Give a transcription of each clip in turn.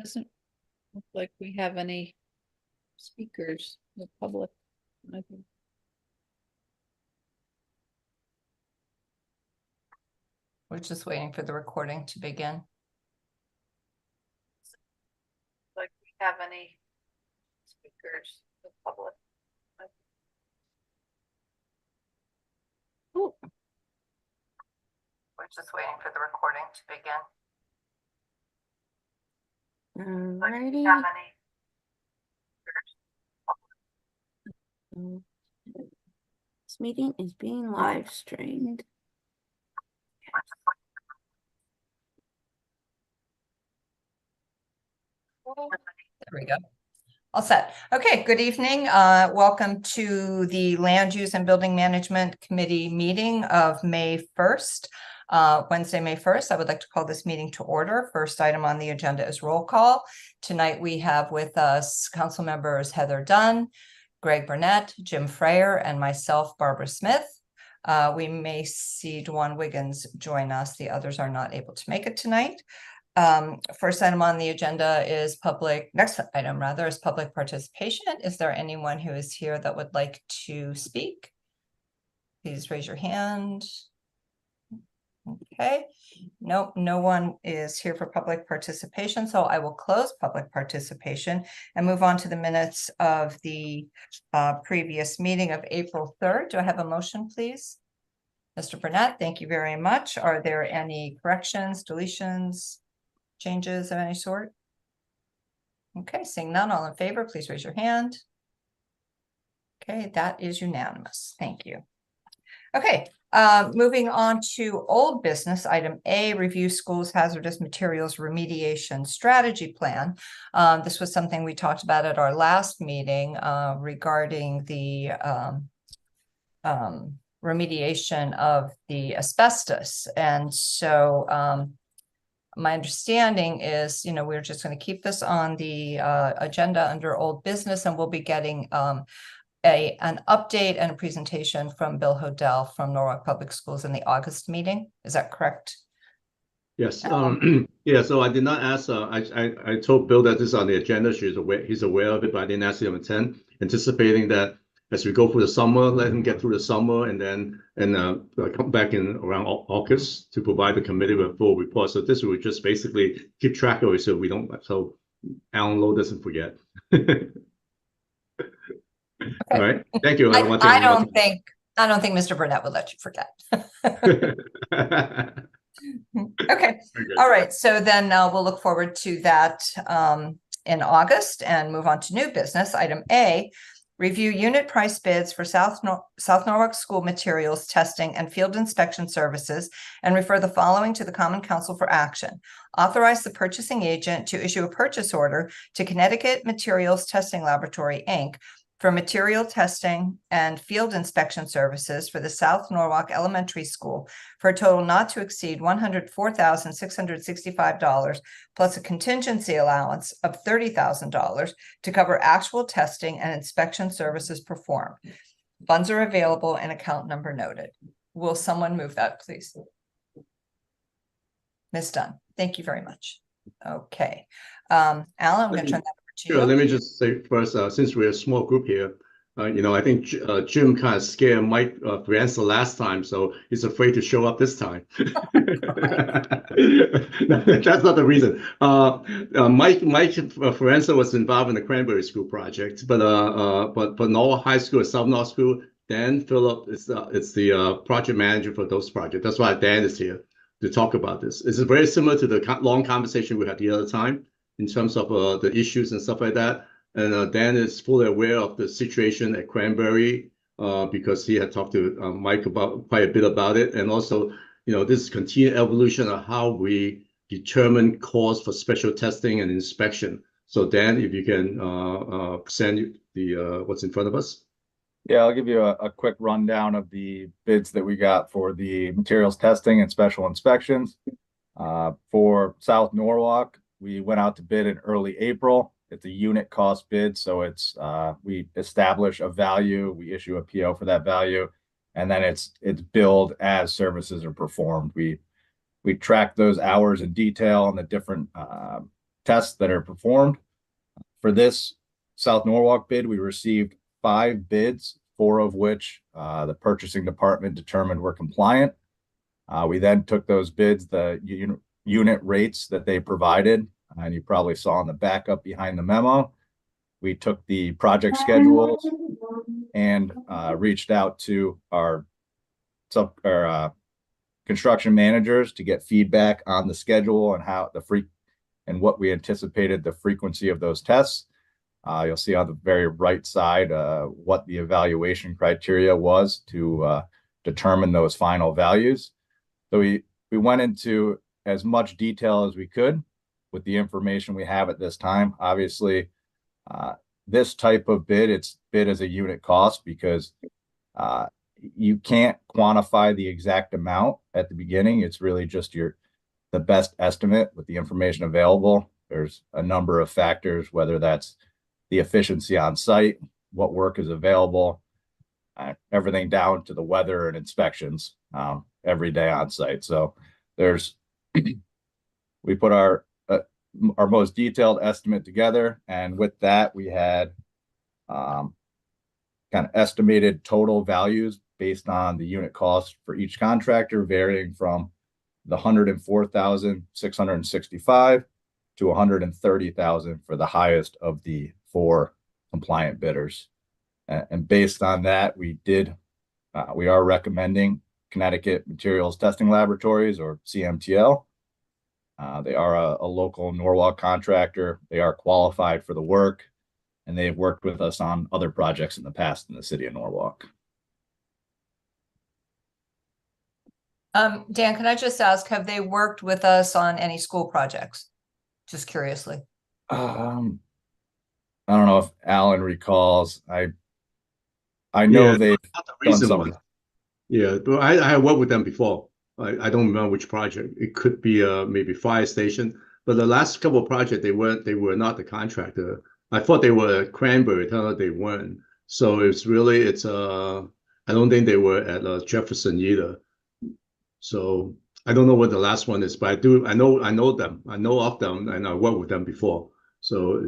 Doesn't look like we have any speakers in the public. I think. We're just waiting for the recording to begin. Like we have any speakers in the public. Ooh. We're just waiting for the recording to begin. Alrighty. Like This meeting is being live streamed. There we go. All set. Okay, good evening. Welcome to the Land Use and Building Management Committee meeting of May 1st. Wednesday, May 1st. I would like to call this meeting to order. First item on the agenda is roll call. Tonight we have with us council members Heather Dunn, Greg Burnett, Jim Freyer, and myself, Barbara Smith. We may see Dwan Wiggins join us. The others are not able to make it tonight. First item on the agenda is next item rather is public participation. Is there anyone who is here that would like to speak? Please raise your hand. Okay, nope, no one is here for public participation, so I will close public participation and move on to the minutes of the previous meeting of April 3rd. Do I have a motion, please? Mr. Burnett, thank you very much. Are there any corrections, deletions, changes of any sort? Okay, seeing none, all in favor, please raise your hand. Okay, that is unanimous. Thank you. Okay, moving on to old business, item A, review schools hazardous materials remediation strategy plan. This was something we talked about at our last meeting regarding the remediation of the asbestos. And so my understanding is, we're just going to keep this on the agenda under old business, and we'll be getting an update and a presentation from Bill Hodel from Norwalk Public Schools in the August meeting. Is that correct? Yes. Yeah. So I did not ask. I told Bill that this is on the agenda. He's aware of it, but I didn't ask him to attend, anticipating that as we go through the summer, let him get through the summer, and then come back in around August to provide the committee with a full report. So this will just basically keep track of it, so Alan Lowe doesn't forget. Okay. All right. Thank you. I don't think Mr. Burnett would let you forget. Okay. All right. So then we'll look forward to that in August and move on to new business. Item A, review unit price bids for South Norwalk school materials testing and field inspection services and refer the following to the Common Council for action. Authorize the purchasing agent to issue a purchase order to Connecticut Materials Testing Laboratory, Inc. for material testing and field inspection services for the South Norwalk Elementary School for a total not to exceed $104,665 plus a contingency allowance of $30,000 to cover actual testing and inspection services performed. Funds are available and account number noted. Will someone move that, please? Ms. Dunn, thank you very much. Okay. Alan, I'm going to turn that. Sure. Let me just say first, since we're a small group here, I think Jim kind of scared Mike Firenza last time, so he's afraid to show up this time. That's not the reason. Mike Firenza was involved in the Cranberry School project, but Norwalk High School and South Norwalk School, Dan Phillip is the project manager for those projects. That's why Dan is here to talk about this. This is very similar to the long conversation we had the other time, in terms of the issues and stuff like that. And Dan is fully aware of the situation at Cranberry because he had talked to Mike about quite a bit about it. And also, this continued evolution of how we determine costs for special testing and inspection. So Dan, if you can present what's in front of us. Yeah, I'll give you a quick rundown of the bids that we got for the materials testing and special inspections. For South Norwalk, we went out to bid in early April. It's a unit cost bid, so it's we establish a value, we issue a PO for that value, and then it's billed as services are performed. We track those hours in detail on the different tests that are performed. For this South Norwalk bid, we received 5 bids, 4 of which the purchasing department determined were compliant. We then took those bids, the unit rates that they provided, and you probably saw in the backup behind the memo. We took the project schedules and reached out to our construction managers to get feedback on the schedule and how and what we anticipated the frequency of those tests. You'll see on the very right side what the evaluation criteria was to determine those final values. So we went into as much detail as we could with the information we have at this time. Obviously, this type of bid, it's bid as a unit cost because you can't quantify the exact amount at the beginning. It's really just the best estimate with the information available. There's a number of factors, whether that's the efficiency on site, what work is available, everything down to the weather and inspections every day on site. So we put our most detailed estimate together, and with that we had kind of estimated total values based on the unit cost for each contractor, varying from the $104,665 to $130,000 for the highest of the 4 compliant bidders. And based on that, we are recommending Connecticut Materials Testing Laboratories, or CMTL. They are a local Norwalk contractor. They are qualified for the work, and they've worked with us on other projects in the past in the city of Norwalk. Dan, can I just ask, have they worked with us on any school projects? Just curiously. I don't know if Alan recalls. I know they've Not the done recent something. one. Yeah, but I worked with them before. I don't remember which project. It could be maybe fire station. But the last couple of projects, they were not the contractor. I thought they were Cranberry. Turned out they weren't. So I don't think they were at Jefferson either. So I don't know what the last one is, but I know them. I know of them, and I worked with them before. So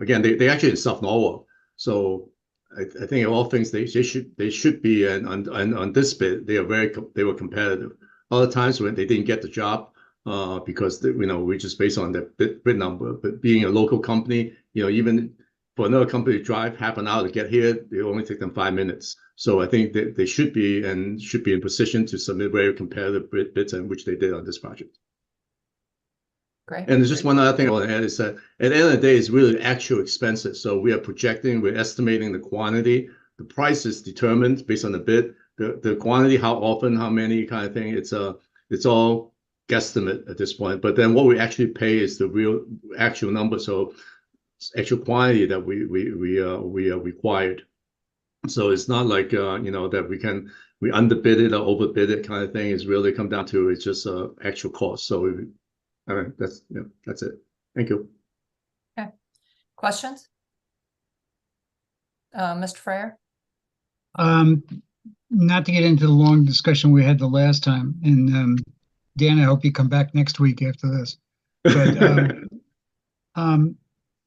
again, they actually in South Norwalk. So I think all things they should be, and on this bid they were competitive. Other times when they didn't get the job because we just based on the bid number. But being a local company, even for another company to drive half an hour to get here, it only take them 5 minutes. So I think that they should be in position to submit very competitive bids, and which they did on this project. Great. And there's just one other thing I want to add is that at the end of the day, it's really actual expenses. So we're estimating the quantity. The price is determined based on the bid. The quantity, how often, how many, kind of thing. It's all guesstimate at this point. But then what we actually pay is the real actual number. So actual quantity that we required. So it's not like that we underbid it or overbid it kind of thing. It's really come down to it's just actual cost. So all right, that's it. Thank you. Okay. Questions? Mr. Freyer? Not to get into the long discussion we had the last time, and Dan, I hope you come back next week after this. But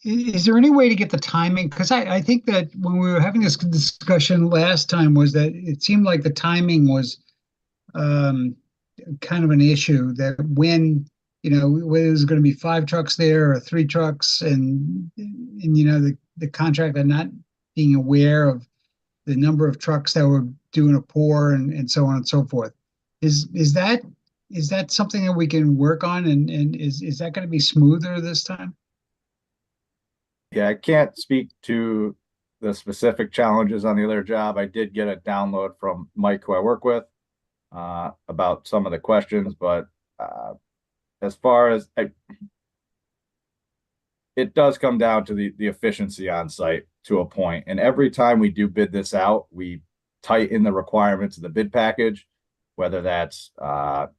is there any way to get the timing? Because I think that when we were having this discussion last time was that it seemed like the timing was kind of an issue, that when whether there's going to be 5 trucks there or 3 trucks, and the contractor not being aware of the number of trucks that were doing a pour and so on and so forth. Is that something that we can work on, and is that going to be smoother this time? Yeah, I can't speak to the specific challenges on the other job. I did get a download from Mike, who I work with, about some of the questions, but as far as it does come down to the efficiency on site to a point. And every time we do bid this out, we tighten the requirements of the bid package, whether that's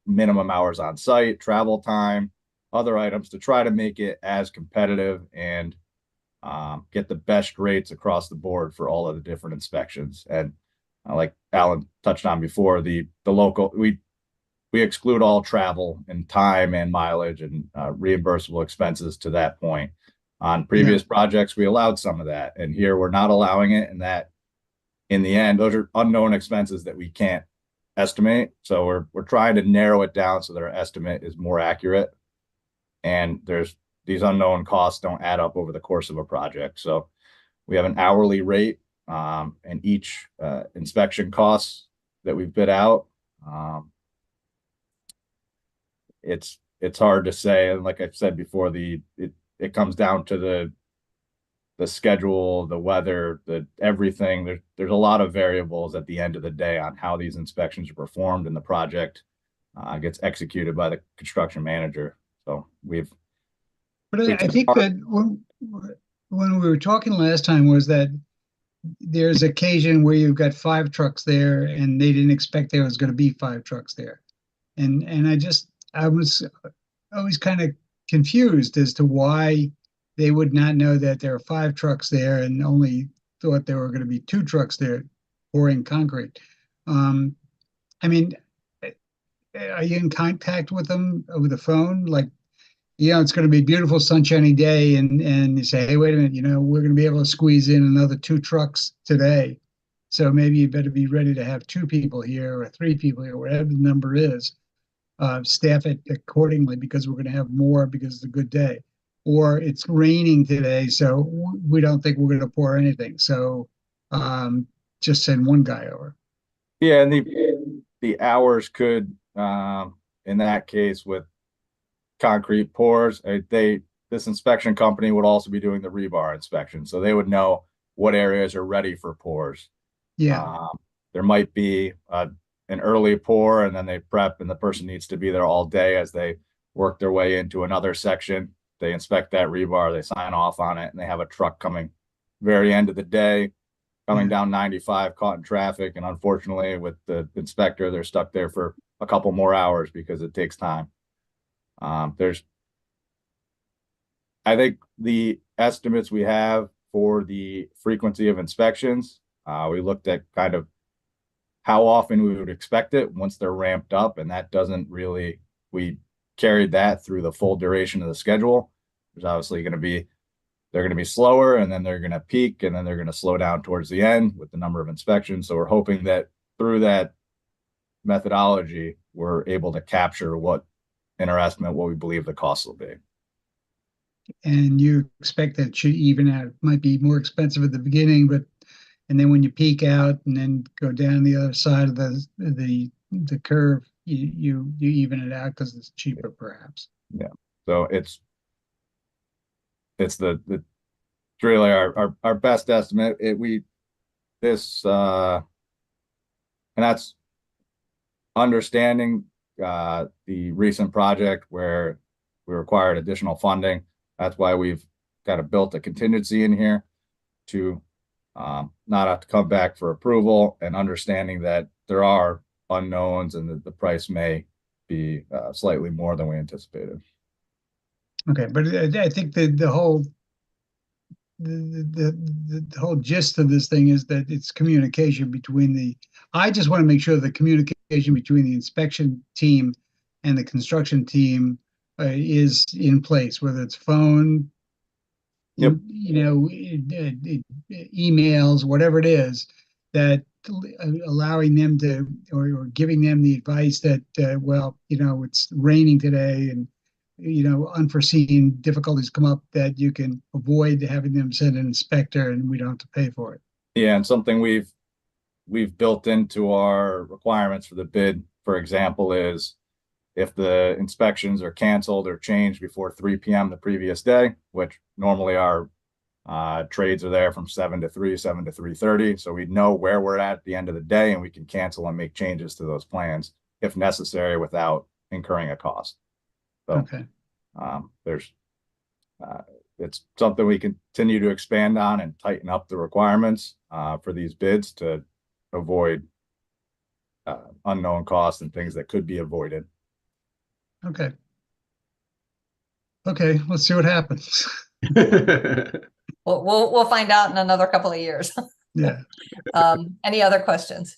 minimum hours on site, travel time, other items, to try to make it as competitive and get the best rates across the board for all of the different inspections. And like Alan touched on before, the local, we we exclude all travel and time and mileage and reimbursable expenses to that point. On previous projects, we allowed some of that, and here we're not allowing it, and that in the end, those are unknown expenses that we can't estimate. So we're trying to narrow it down so that our estimate is more accurate. And there's these unknown costs don't add up over the course of a project. So we have an hourly rate, and each inspection costs that we've bid out. It's hard to say, and like I've said before, it comes down to the schedule, the weather, everything. There's a lot of variables at the end of the day on how these inspections are performed, and the project gets executed by the construction manager. So But I think that when we were talking last time was that there's occasion where you've got 5 trucks there and they didn't expect there was going to be 5 trucks there. And I was always kind of confused as to why they would not know that there are 5 trucks there and only thought there were going to be 2 trucks there pouring concrete. I mean, are you in contact with them over the phone? Like, it's going to be a beautiful sunshiny day, and you say, hey, wait a minute, we're going to be able to squeeze in another 2 trucks today. So maybe you better be ready to have 2 people here or 3 people here, whatever the number is. Staff it accordingly because we're going to have more because it's a good day. Or it's raining today, so we don't think we're going to pour anything. So just send 1 guy over. Yeah, and the hours could, in that case, with concrete pours, this inspection company would also be doing the rebar inspection, so they would know what areas are ready for pours. Yeah. There might be an early pour, and then they prep, and the person needs to be there all day as they work their way into another section. They inspect that rebar, they sign off on it, and they have a truck coming very end of the day, coming down 95, caught in traffic. And unfortunately, with the inspector, they're stuck there for a couple more hours because it takes time. I think the estimates we have for the frequency of inspections, we looked at kind of how often we would expect it once they're ramped up, and that doesn't really, we carried that through the full duration of the schedule. There's obviously they're going to be slower, and then they're going to peak, and then they're going to slow down towards the end with the number of inspections. So we're hoping that through that methodology, we're able to capture what in our estimate, what we believe the cost will be. And you expect that it should even out. It might be more expensive at the beginning, and then when you peak out and then go down the other side of the curve, you even it out because it's cheaper, perhaps. Yeah. So it's really our best estimate. And that's understanding the recent project where we required additional funding. That's why we've kind of built a contingency in here to not have to come back for approval, and understanding that there are unknowns and that the price may be slightly more than we anticipated. Okay, but I think the whole gist of this thing is that it's communication between I just want to make sure the communication between the inspection team and the construction team is in place, whether it's phone, emails, whatever it is, that allowing them to, or giving them the advice that, it's raining today and, unforeseen difficulties come up, that you can avoid having them send an inspector and we don't have to pay for it. Yeah, and something we've built into our requirements for the bid, for example, is if the inspections are canceled or changed before 3 p.m. the previous day, which normally our trades are there from 7 to 3, 7 to 3:30. So we know where we're at the end of the day, and we can cancel and make changes to those plans if necessary without incurring a cost. So Okay. It's something we continue to expand on and tighten up the requirements for these bids to avoid unknown costs and things that could be avoided. Okay. Okay, let's see what happens. We'll find out in another couple of years. Yeah. Any other questions?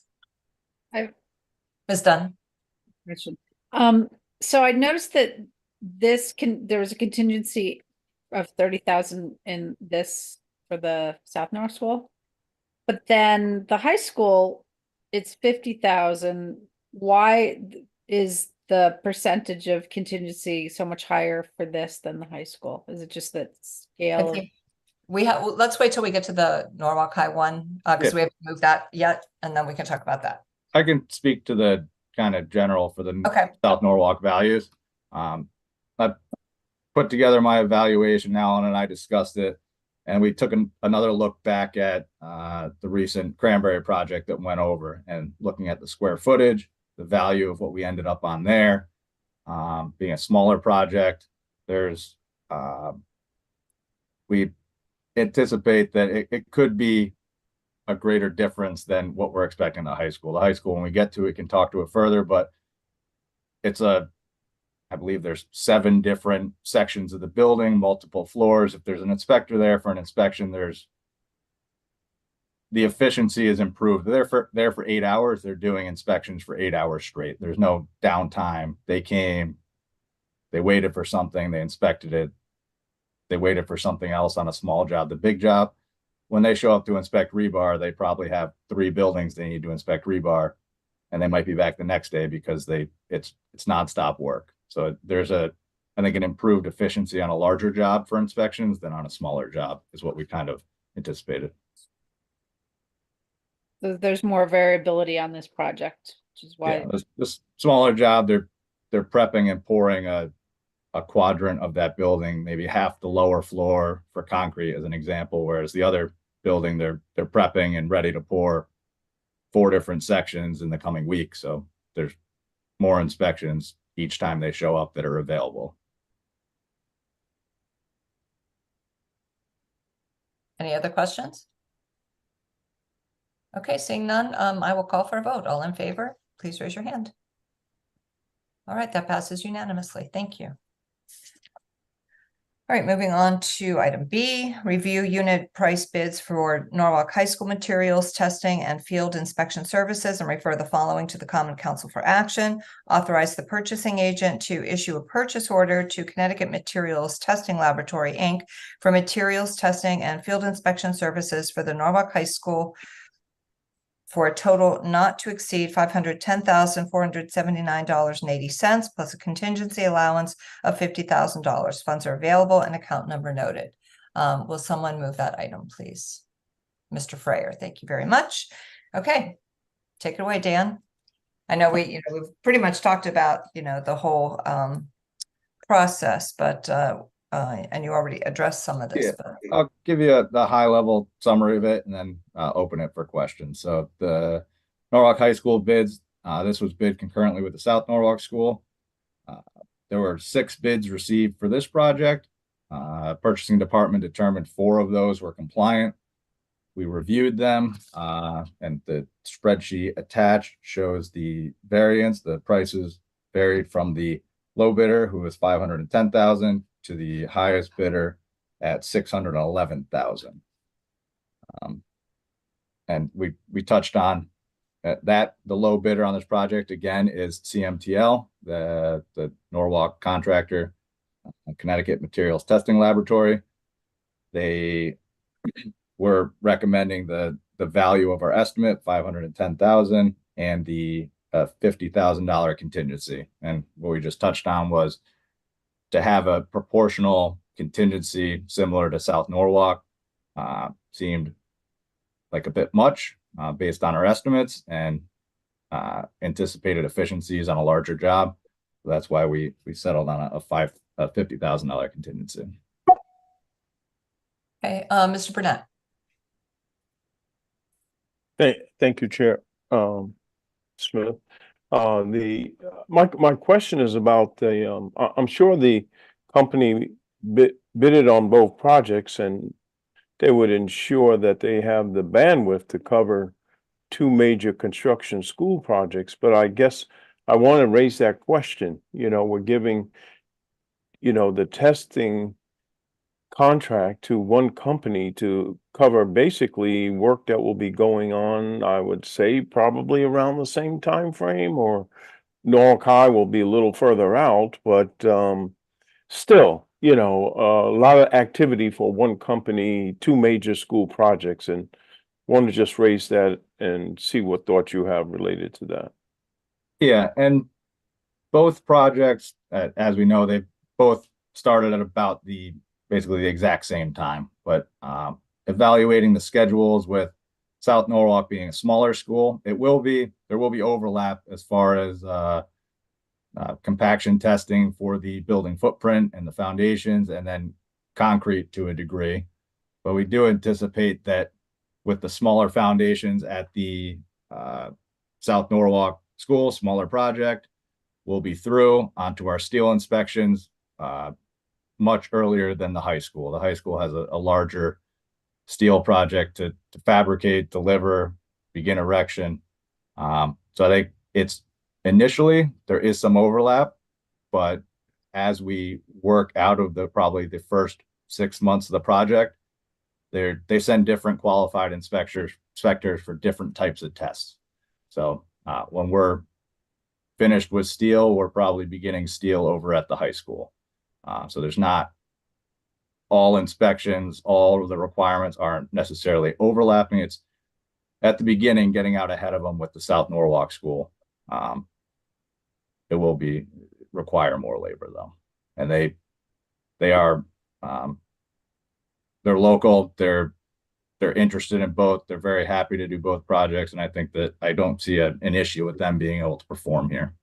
I've- Ms. Dunn? Question. So I noticed that there was a contingency of 30,000 in this for the South North School. But then the high school, it's 50,000. Why is the percentage of contingency so much higher for this than the high school? Is it just that I scale? think we have, let's wait till we get to the Norwalk High one, because Yeah. we haven't moved that yet, and then we can talk about that. I can speak to the kind of general for the Okay, South Norwalk values. I put together my evaluation, Alan and I discussed it, and we took another look back at the recent Cranberry project that went over and looking at the square footage, the value of what we ended up on there. Being a smaller project, we anticipate that it could be a greater difference than what we're expecting in the high school. The high school, when we get to it, can talk to it further, but I believe there's 7 different sections of the building, multiple floors. If there's an inspector there for an inspection, the efficiency is improved. They're there for 8 hours. They're doing inspections for 8 hours straight. There's no downtime. They came, they waited for something, they inspected it. They waited for something else on a small job. The big job, when they show up to inspect rebar, they probably have 3 buildings they need to inspect rebar, and they might be back the next day because it's nonstop work. So there's I think an improved efficiency on a larger job for inspections than on a smaller job is what we kind of anticipated. There's more variability on this project, which is why. Yeah, this smaller job, they're prepping and pouring a quadrant of that building, maybe half the lower floor for concrete as an example, whereas the other building, they're prepping and ready to pour 4 different sections in the coming week. So there's more inspections each time they show up that are available. any other questions? Okay, seeing none, I will call for a vote. All in favor, please raise your hand. All right, that passes unanimously. Thank you. All right, moving on to item B, review unit price bids for Norwalk High School materials testing and field inspection services, and refer the following to the Common Council for action. Authorize the purchasing agent to issue a purchase order to Connecticut Materials Testing Laboratory, Inc. for materials testing and field inspection services for the Norwalk High School for a total not to exceed $510,479.80 plus a contingency allowance of $50,000. Funds are available and account number noted. Will someone move that item, please? Mr. Frayer, thank you very much. Okay, take it away, Dan. I know we've pretty much talked about, the whole process, but and you already addressed some of this. Yeah. But I'll give you the high level summary of it and then open it for questions. So the Norwalk High School bids, this was bid concurrently with the South Norwalk School. There were 6 bids received for this project. Purchasing department determined 4 of those were compliant. We reviewed them, and the spreadsheet attached shows the variance. The prices varied from the low bidder, who was $510,000, to the highest bidder at $611,000. And we touched on that the low bidder on this project again is CMTL, the Norwalk contractor, Connecticut Materials Testing Laboratory. They were recommending the value of our estimate, $510,000, and the $50,000 contingency. And what we just touched on was to have a proportional contingency similar to South Norwalk seemed like a bit much based on our estimates and anticipated efficiencies on a larger job. So that's why we settled on a $50,000 contingency. okay, Mr. Burnett. Thank you, Chair Smith. My question is about the I'm sure the company bidded on both projects, and they would ensure that they have the bandwidth to cover 2 major construction school projects. But I guess I want to raise that question. We're giving the testing contract to one company to cover basically work that will be going on, I would say, probably around the same time frame, or Norwalk High will be a little further out, but still, you know, a lot of activity for one company, two major school projects, and want to just raise that and see what thoughts you have related to that. Yeah, and both projects, as we know, they both started at about basically the exact same time. But evaluating the schedules with South Norwalk being a smaller school, there will be overlap as far as compaction testing for the building footprint and the foundations, and then concrete to a degree. But we do anticipate that with the smaller foundations at the South Norwalk school, smaller project, we'll be through onto our steel inspections much earlier than the high school. The high school has a larger steel project to fabricate, deliver, begin erection. So I think it's initially there is some overlap, but as we work out of probably the first 6 months of the project, they send different qualified inspectors for different types of tests. So when we're finished with steel, we're probably beginning steel over at the high school. So there's not all inspections, all of the requirements aren't necessarily overlapping. It's at the beginning, getting out ahead of them with the South Norwalk school. It will require more labor though. And they are, they're local. They're interested in both. They're very happy to do both projects. And I think that I don't see an issue with them being able to perform here.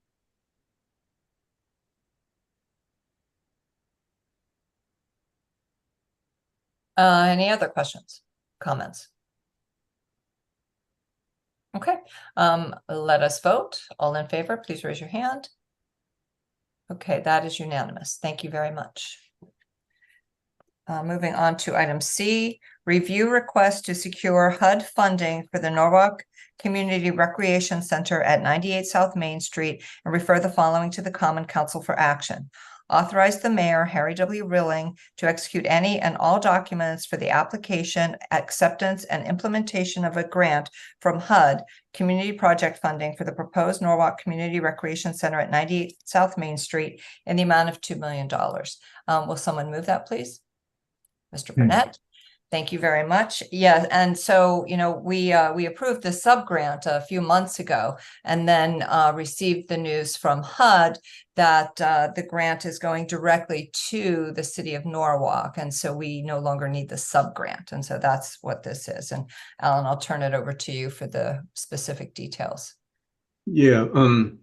Any other questions, comments? Okay, let us vote. All in favor, please raise your hand. Okay, that is unanimous. Thank you very much. Moving on to item C, review request to secure HUD funding for the Norwalk Community Recreation Center at 98 South Main Street and refer the following to the Common Council for action. Authorize the mayor, Harry W. Rilling, to execute any and all documents for the application, acceptance, and implementation of a grant from HUD community project funding for the proposed Norwalk Community Recreation Center at 98 South Main Street in the amount of $2 million. Will someone move that, please? Mr. Burnett? Thank you very much. Yeah, and so, you know, we approved the sub-grant a few months ago and then received the news from HUD that the grant is going directly to the city of Norwalk. And so we no longer need the sub-grant. And so that's what this is. And Alan, I'll turn it over to you for the specific details. Yeah,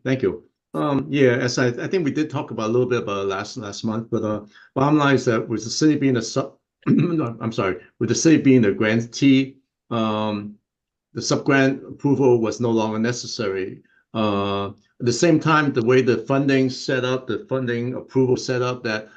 thank you. Yeah, as I think we did talk about a little bit about last month, but bottom line is that with the city being I'm sorry, with the city being the grantee, the sub-grant approval was no longer necessary. At the same time, the way the funding set up, the funding approval set up, that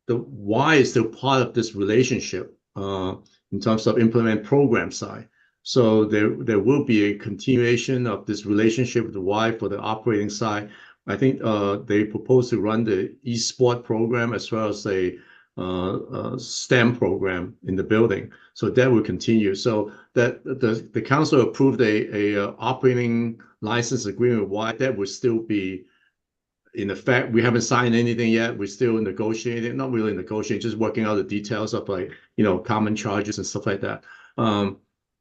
the Y is still part of this relationship in terms of implement program side. So there will be a continuation of this relationship with the Y for the operating side. I think they propose to run the eSport program as well as a STEM program in the building, so that will continue. So that the council approved a operating license agreement with Y that will still be in effect. We haven't signed anything yet. We're still negotiating, not really negotiating, just working out the details of, like, you know, common charges and stuff like that. But on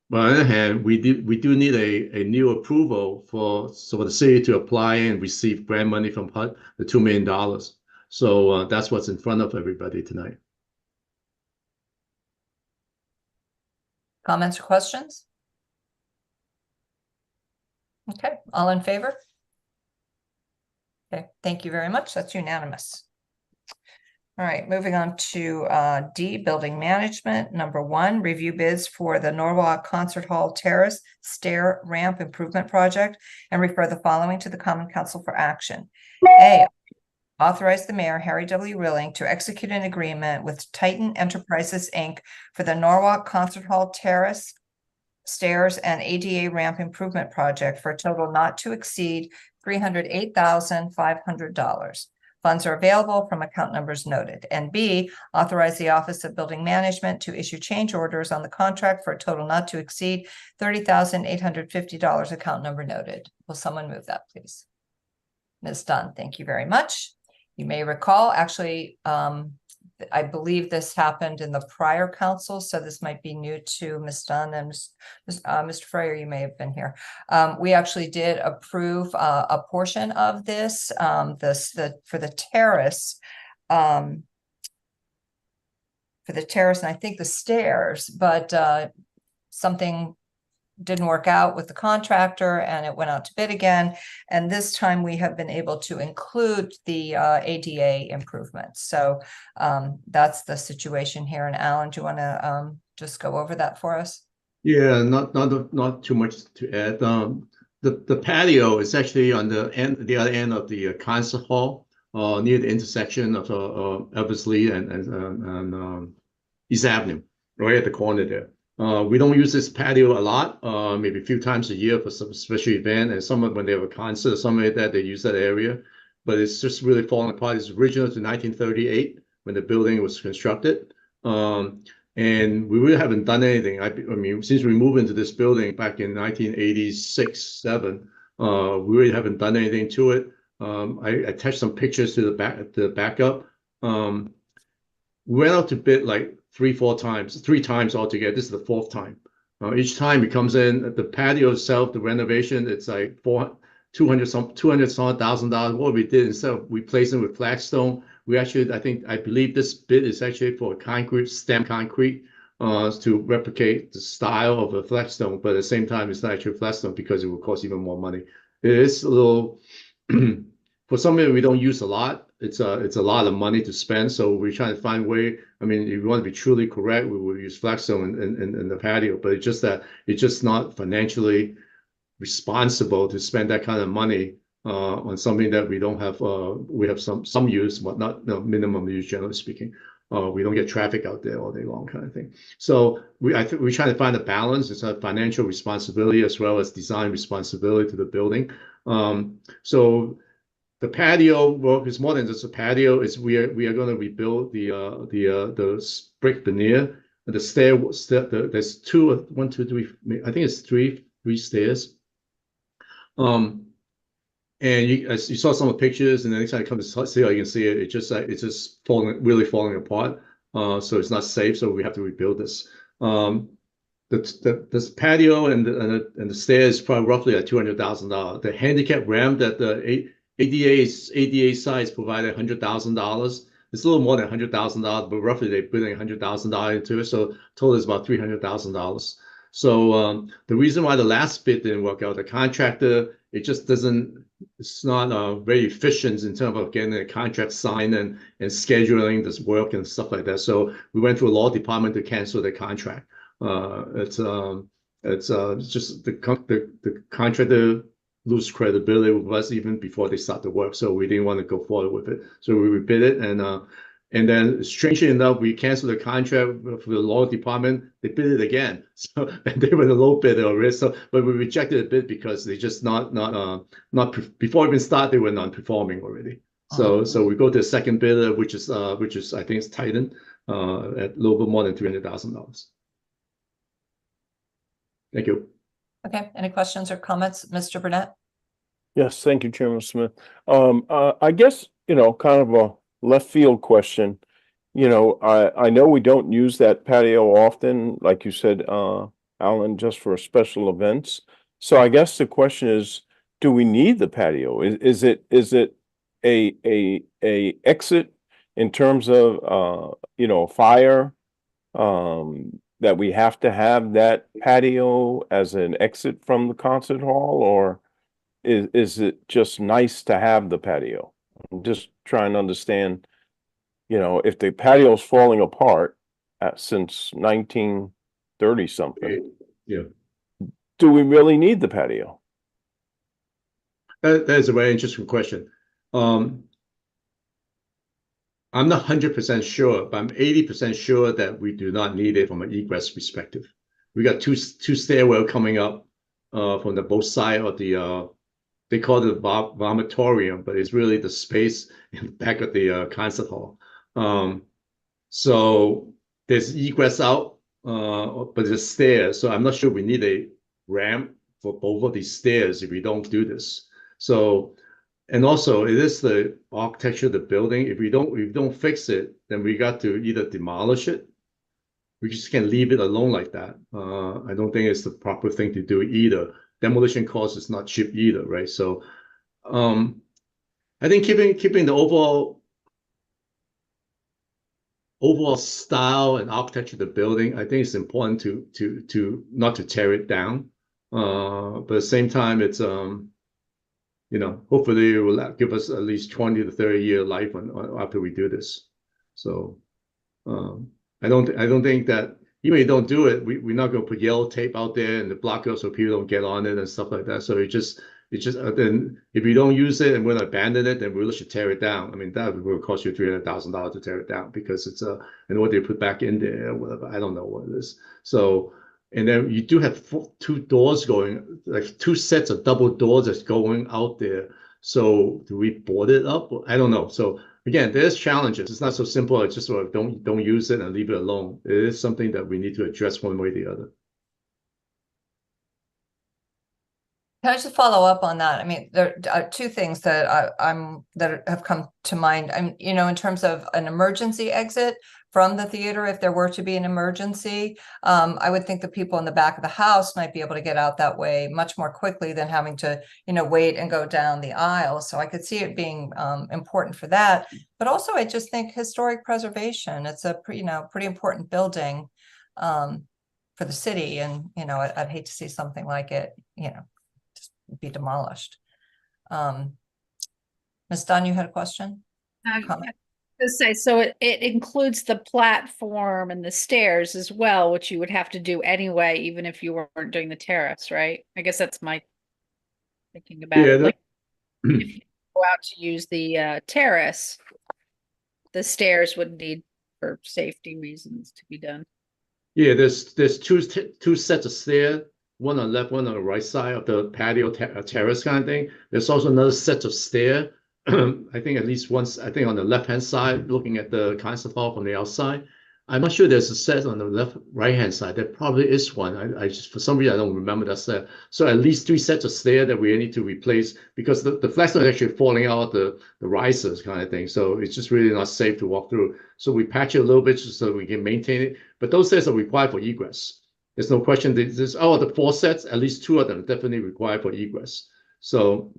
the other hand, we do need a new approval for the city to apply and receive grant money from HUD, the $2 million. So that's what's in front of everybody tonight. Comments or questions? Okay, all in favor? Okay, thank you very much. That's unanimous. All right, moving on to D, building management. Number 1, review bids for the Norwalk Concert Hall Terrace Stair Ramp Improvement Project and refer the following to the Common Council for action. A, authorize the mayor, Harry W. Rilling, to execute an agreement with Titan Enterprises, Inc. for the Norwalk Concert Hall Terrace Stairs and ADA Ramp Improvement Project for a total not to exceed $308,500. Funds are available from account numbers noted. And B, authorize the Office of Building Management to issue change orders on the contract for a total not to exceed $30,850, account number noted. Will someone move that, please? Ms. Dunn, thank you very much. You may recall, actually, I believe this happened in the prior council, so this might be new to Ms. Dunn and Mr. Fryer, you may have been here. We actually did approve a portion of this, for the terrace. For the terrace and I think the stairs, but something didn't work out with the contractor and it went out to bid again. And this time we have been able to include the ADA improvements. So that's the situation here. And Alan, do you want to just go over that for us? Yeah, not too much to add. The patio is actually on the other end of the concert hall, near the intersection of Eversley and East Avenue, right at the corner there. We don't use this patio a lot, maybe a few times a year for some special event, and some when they have a concert or something like that, they use that area. But it's just really falling apart. It's original to 1938 when the building was constructed. And we really haven't done anything. I mean, since we moved into this building back in 1986, 7, we really haven't done anything to it. I attached some pictures to the backup. We went out to bid like 3 times altogether. This is the 4th time. Each time it comes in, the patio itself, the renovation, it's like $200,000. What we did instead of replacing with flagstone, we actually, I believe this bid is actually for concrete, stem concrete, to replicate the style of a flagstone, but at the same time, it's not actually flagstone because it will cost even more money. It is a little, for something we don't use a lot, it's a lot of money to spend. So we're trying to find a way. I mean, if you want to be truly correct, we will use flagstone in the patio, but it's just that it's just not financially responsible to spend that kind of money on something that we don't have. We have some use, but not minimum use, generally speaking. We don't get traffic out there all day long, kind of thing. So I think we're trying to find a balance. It's a financial responsibility as well as design responsibility to the building. So the patio work is more than just a patio. It's we are going to rebuild the brick veneer, the stair. There's 2, 1, 2, 3. I think it's three stairs. And you saw some of the pictures, and the next time you come to see how you can see it, it's just really falling apart. So it's not safe. So we have to rebuild this. This patio and the stairs is probably roughly at $200,000. The handicap ramp that the ADA sites provided $100,000. It's a little more than $100,000, but roughly they're putting $100,000 into it. So total is about $300,000. So the reason why the last bid didn't work out, the contractor, it just doesn't. It's not very efficient in terms of getting a contract signed and scheduling this work and stuff like that. So we went to a law department to cancel the contract. It's just the contractor lose credibility with us even before they start the work. So we didn't want to go forward with it. So we rebid it, and then strangely enough, we canceled the contract for the law department. They bid it again. So and they were the low bidder already. So, but we rejected the bid because they just not before even start, they were non-performing already. So we go to the second bidder, which is I think it's Titan, at a little bit more than $300,000. Thank you. Okay, any questions or comments, Mr. Burnett? Yes, thank you, Chairman Smith. I guess, kind of a left field question. I know we don't use that patio often, like you said, Alan, just for special events. So I guess the question is, do we need the patio? Is it a exit in terms of fire? That we have to have that patio as an exit from the concert hall, or is it just nice to have the patio? I'm just trying to understand, if the patio's falling apart since 1930 something. Yeah. Do we really need the patio? That is a very interesting question. I'm not 100% sure, but I'm 80% sure that we do not need it from an egress perspective. We got two stairwell coming up from the both side of the they call it the vomitorium, but it's really the space in the back of the concert hall. So there's egress out, but there's stairs. So I'm not sure we need a ramp for both of these stairs if we don't do this. So And also, it is the architecture of the building. If we don't fix it, then we got to either demolish it. We just can't leave it alone like that. I don't think it's the proper thing to do either. Demolition cost is not cheap either, right? So, I think keeping the overall style and architecture of the building, I think it's important to not to tear it down. But at the same time, it's hopefully it will give us at least 20 to 30-year life after we do this. So I don't think that even if you don't do it, we're not going to put yellow tape out there and the block it so people don't get on it and stuff like that. So it just then if we don't use it and we're gonna abandon it, then we really should tear it down. I mean, that will cost you $300,000 to tear it down because it's and what they put back in there, whatever. I don't know what it is. So. And then you do have two doors going, like two sets of double doors that's going out there. So do we board it up? I don't know. So again, there's challenges. It's not so simple. It's just sort of don't use it and leave it alone. It is something that we need to address one way or the other. Can I just follow up on that? I mean, there are two things that that have come to mind. In terms of an emergency exit from the theater, if there were to be an emergency, I would think the people in the back of the house might be able to get out that way much more quickly than having to, wait and go down the aisle. So I could see it being important for that. But also, I just think historic preservation. It's a pretty important building for the city, and I'd hate to see something like it, be demolished. Ms. Dunn, you had a question? Comment? To say, so it includes the platform and the stairs as well, which you would have to do anyway, even if you weren't doing the terrace, right? I guess that's my thinking about it. Like if you go out to use the terrace, the stairs would need for safety reasons to be done. Yeah, there's two sets of stairs. One on the left, one on the right side of the patio terrace kind of thing. There's also another set of stairs. I think at least once, I think on the left-hand side, looking at the concert hall from the outside. I'm not sure there's a set on the right-hand side. There probably is one. I just, for some reason, I don't remember that set. So at least 3 sets of stairs that we need to replace because the flex is actually falling out the risers kind of thing. So it's just really not safe to walk through. So we patch it a little bit just so we can maintain it. But those stairs are required for egress. There's no question. There's the 4 sets, at least 2 of them definitely required for egress. So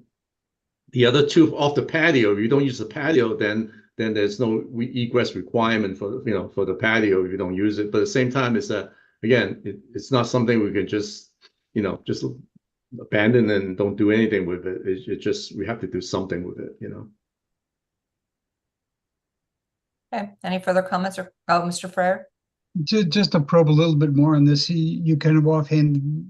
the other 2 off the patio, if you don't use the patio, then there's no egress requirement for the patio if you don't use it. But at the same time, it's that again, it's not something we can just just abandon and don't do anything with it. It just we have to do something with it. Okay. Any further comments or Mr. Frere? Just to probe a little bit more on this, you kind of offhandedly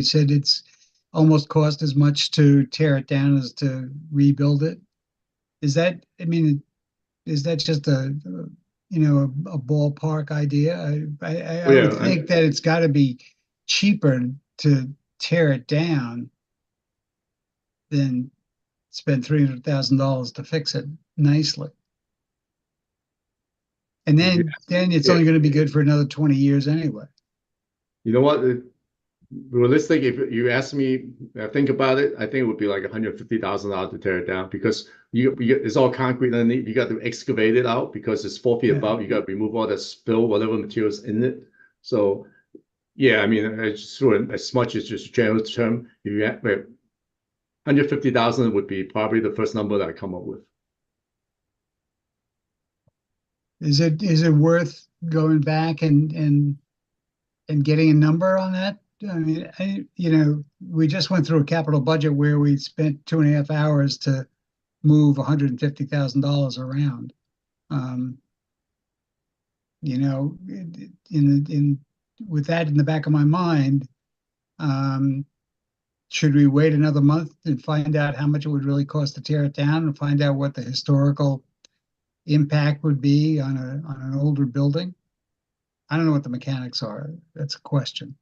said it's almost cost as much to tear it down as to rebuild it. Is that, is that just a ballpark idea? I would think that it's got to be cheaper to tear it down than spend $300,000 to fix it nicely. And then it's only going to be good for another 20 years anyway. You know what? Realistic, if you ask me, I think about it, I think it would be like $150,000 to tear it down because it's all concrete underneath. You got to excavate it out because it's 4 feet above. You got to remove all that spill, whatever materials in it. So, yeah, it's sort of as much as just a general term. If you have, $150,000 would be probably the first number that I come up with. Is it worth going back and getting a number on that? We just went through a capital budget where we spent 2.5 hours to move $150,000 around. With that in the back of my mind, should we wait another month and find out how much it would really cost to tear it down and find out what the historical impact would be on an older building? I don't know what the mechanics are. That's a question.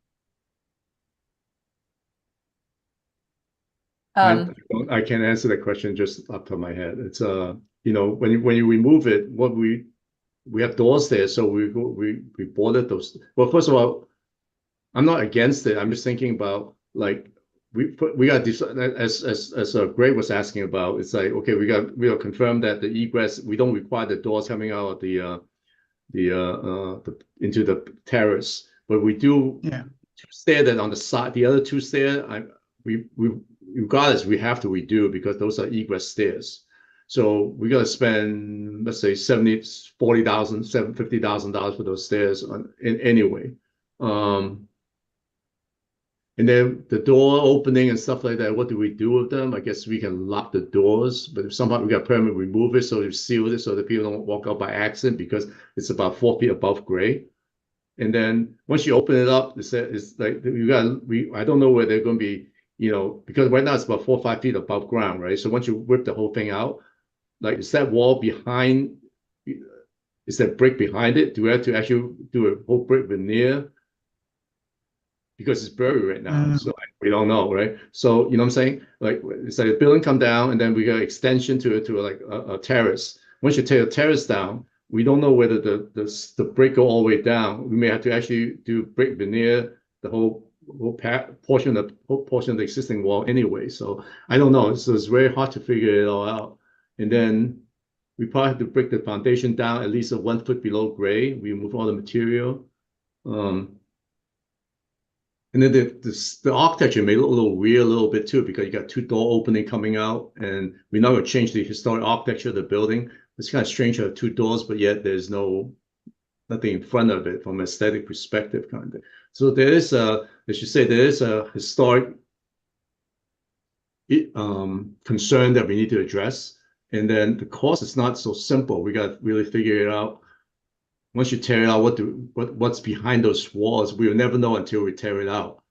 I can't answer that question just up to my head. It's when you remove it, what we have doors there, so we boarded those. Well, first of all, I'm not against it. I'm just thinking about like we got this, as Greg was asking about, it's like, okay, we got confirmed that the egress, we don't require the doors coming out of the into the terrace, but we do Yeah. stair that on the side, the other two stairs, we regardless, we have to redo because those are egress stairs. So we got to spend, let's say $50,000 for those stairs anyway. And then the door opening and stuff like that, what do we do with them? I guess we can lock the doors, but if somehow we got permit, remove it, so we seal it so that people don't walk out by accident because it's about 4 feet above grade. And then once you open it up, it's like I don't know where they're going to be, because right now it's about 4 or 5 feet above ground, right? So once you rip the whole thing out, like is that wall behind? Is that brick behind it? Do we have to actually do a whole brick veneer? Because it's buried right now, so we don't know, right? So you know what I'm saying? Like it's like a building come down, and then we got extension to like a terrace. Once you take a terrace down, we don't know whether the brick go all the way down. We may have to actually do brick veneer the whole portion of the existing wall anyway. So I don't know. So it's very hard to figure it all out. And then we probably have to break the foundation down at least 1 foot below grade. We remove all the material. And then the architecture may look a little weird a little bit too, because you got 2 door opening coming out, and we're not going to change the historic architecture of the building. It's kind of strange to have 2 doors, but yet there's nothing in front of it from an aesthetic perspective, kind of. So there is as you say, there is a historic concern that we need to address. And then the cost is not so simple. We got to really figure it out. Once you tear it out, what's behind those walls, we'll never know until we tear it out,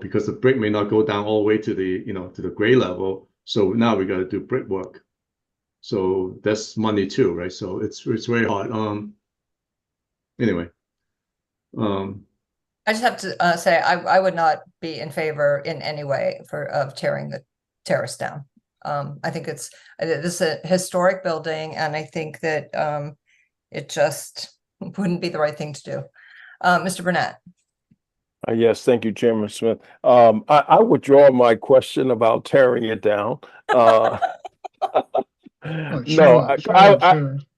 because the brick may not go down all the way to the to the grade level. So now we got to do brickwork. So that's money too, right? So it's very hard. Anyway, I just have to say I would not be in favor in any way of tearing the terrace down. I think this is a historic building, and I think that it just wouldn't be the right thing to do. Mr. Burnett. Yes, thank you, Chairman Smith. I withdraw my question about tearing it down. Oh, No, sure.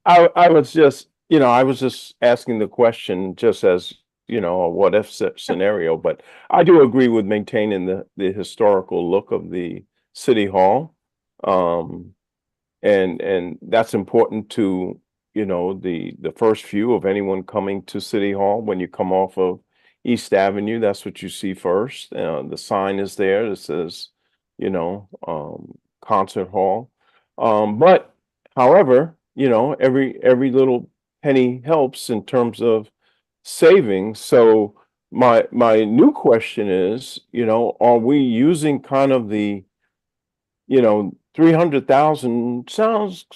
I was just, I was just asking the question just as, a what if scenario, but I do agree with maintaining the historical look of the city hall. And that's important to, the first view of anyone coming to City Hall. When you come off of East Avenue, that's what you see first. The sign is there that says, concert hall. But however, every little penny helps in terms of savings. So my new question is, are we using kind of the, 300,000 sounds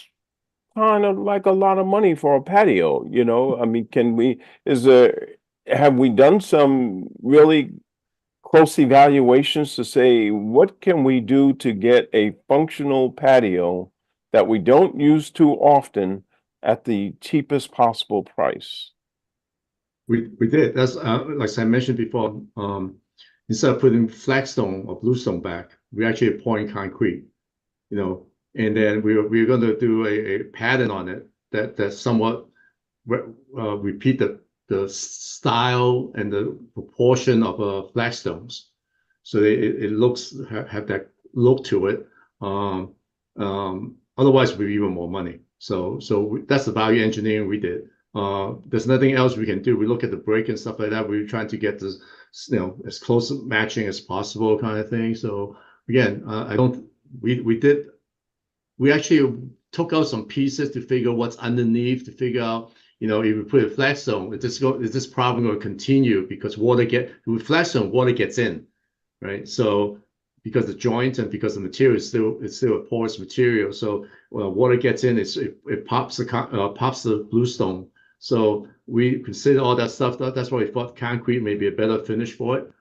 kind of like a lot of money for a patio, I mean, have we done some really close evaluations to say, what can we do to get a functional patio that we don't use too often at the cheapest possible price? we did. That's like I mentioned before. Instead of putting flagstone or bluestone back, we actually pouring concrete, and then we're going to do a pattern on it that somewhat repeat the style and the proportion of flagstones, so it looks have that look to it. Otherwise, we even more money. So that's the value engineering we did. There's nothing else we can do. We look at the brick and stuff like that. We're trying to get this, as close to matching as possible, kind of thing. So again, we actually took out some pieces to figure what's underneath, to figure out, if we put a flagstone, is this problem going to continue? Because with flagstone, water gets in, right? So because the joint and because the material it's still a porous material, so water gets in, it pops the bluestone. So we consider all that stuff. That's why we thought concrete may be a better finish for it,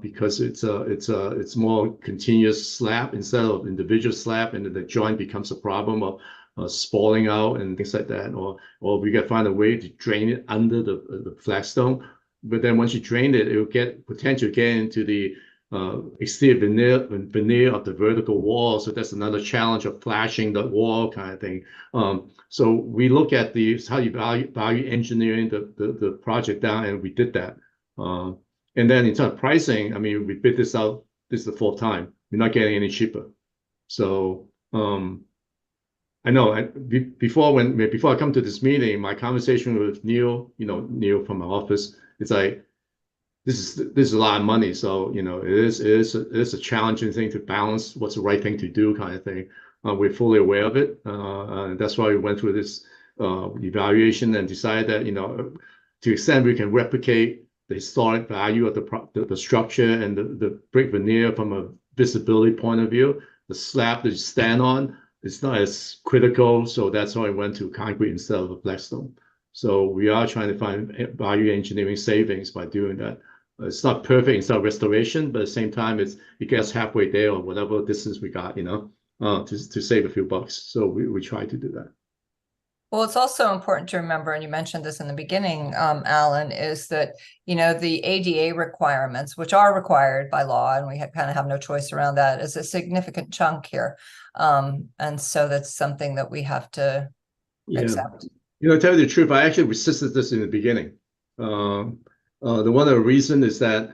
because it's more continuous slab instead of individual slab, and then the joint becomes a problem of spalling out and things like that. Or we can find a way to drain it under the flagstone. But then once you drain it, it will get potential get into the exterior veneer of the vertical wall. So that's another challenge of flashing the wall kind of thing. So we look at how you value engineering the project down, and we did that. And then in terms of pricing, I mean, we bid this out. This is the fourth time. We're not getting any cheaper. So I know before I come to this meeting, my conversation with Neil, Neil from my office, it's like, this is a lot of money. So, it is a challenging thing to balance what's the right thing to do kind of thing. We're fully aware of it. That's why we went through this evaluation and decided that, to the extent we can replicate the historic value of the structure and the brick veneer from a visibility point of view, the slab that you stand on, it's not as critical. So that's why I went to concrete instead of a Blackstone. So we are trying to find value engineering savings by doing that. It's not perfect, it's not restoration, but at the same time, it gets halfway there or whatever distance we got, to save a few bucks. So we try to do that. Well, it's also important to remember, and you mentioned this in the beginning, Alan, is that, the ADA requirements, which are required by law, and we kind of have no choice around that, is a significant chunk here. And so that's something that we have to accept. To tell you the truth, I actually resisted this in the beginning. The one of the reason is that,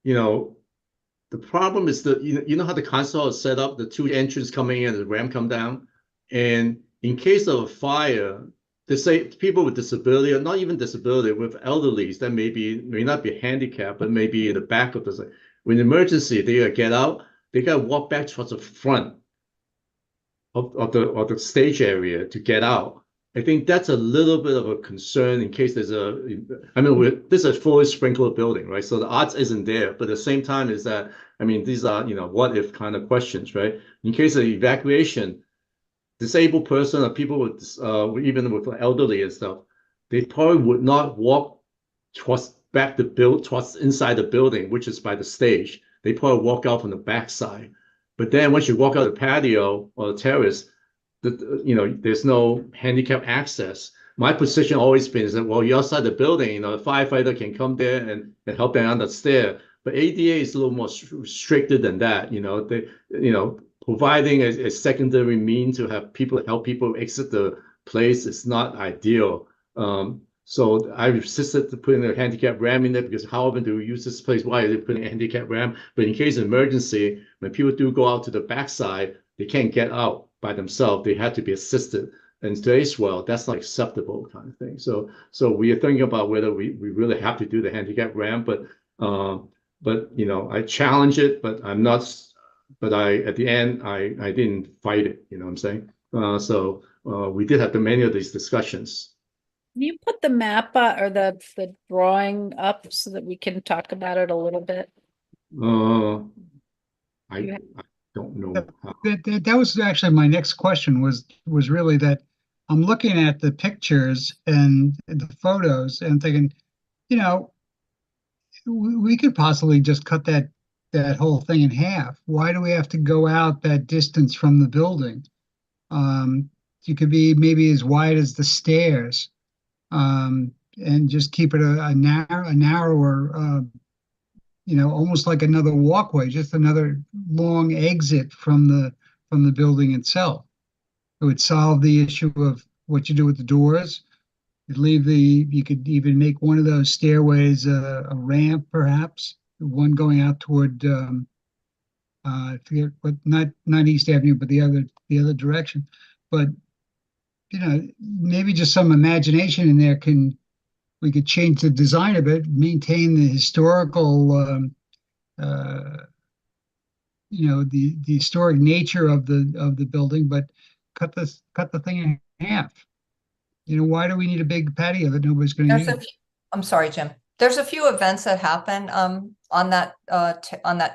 the problem is that, you know how the console is set up, the two entries coming in and the ramp come down. And in case of a fire, they say people with disability, or not even disability, with elderlies that may not be handicapped, but maybe in the back of the, when emergency, they gotta get out, they gotta walk back towards the front of the stage area to get out. I think that's a little bit of a concern in case there's this is a fully sprinkled building, right? So the odds isn't there, but at the same time is that, these are, what if kind of questions, right? In case of evacuation, disabled person or people with, even with elderly and stuff, they probably would not walk towards inside the building, which is by the stage. They probably walk out from the backside. But then once you walk out the patio or the terrace, there's no handicap access. My position always been is that, well, you're outside the building, the firefighter can come there and help them on the stair. But ADA is a little more restricted than that. Providing a secondary means to help people exit the place is not ideal. So I resisted to putting a handicap ramp in there because how often do we use this place? Why are they putting a handicap ramp? But in case of emergency, when people do go out to the backside, they can't get out by themselves. They have to be assisted. And in today's world, that's not acceptable kind of thing. So we are thinking about whether we really have to do the handicap ramp, but I challenge it, but I'm not. But at the end, I didn't fight it. You know what I'm saying? So we did have many of these discussions. Can you put the map or the drawing up so that we can talk about it a little bit? I don't know. That was actually my next question was really that I'm looking at the pictures and the photos and thinking, we could possibly just cut that whole thing in half. Why do we have to go out that distance from the building? You could be maybe as wide as the stairs, and just keep it a narrower, almost like another walkway, just another long exit from the building itself. It would solve the issue of what you do with the doors. You could even make one of those stairways a ramp, perhaps. One going out toward I forget what, not East Avenue, but the other direction. But maybe just some imagination in there we could change the design of it, maintain the historical the historic nature of the building, but cut the thing in half. Why do we need a big patio that nobody's going to use? I'm sorry, Jim. There's a few events that happen on that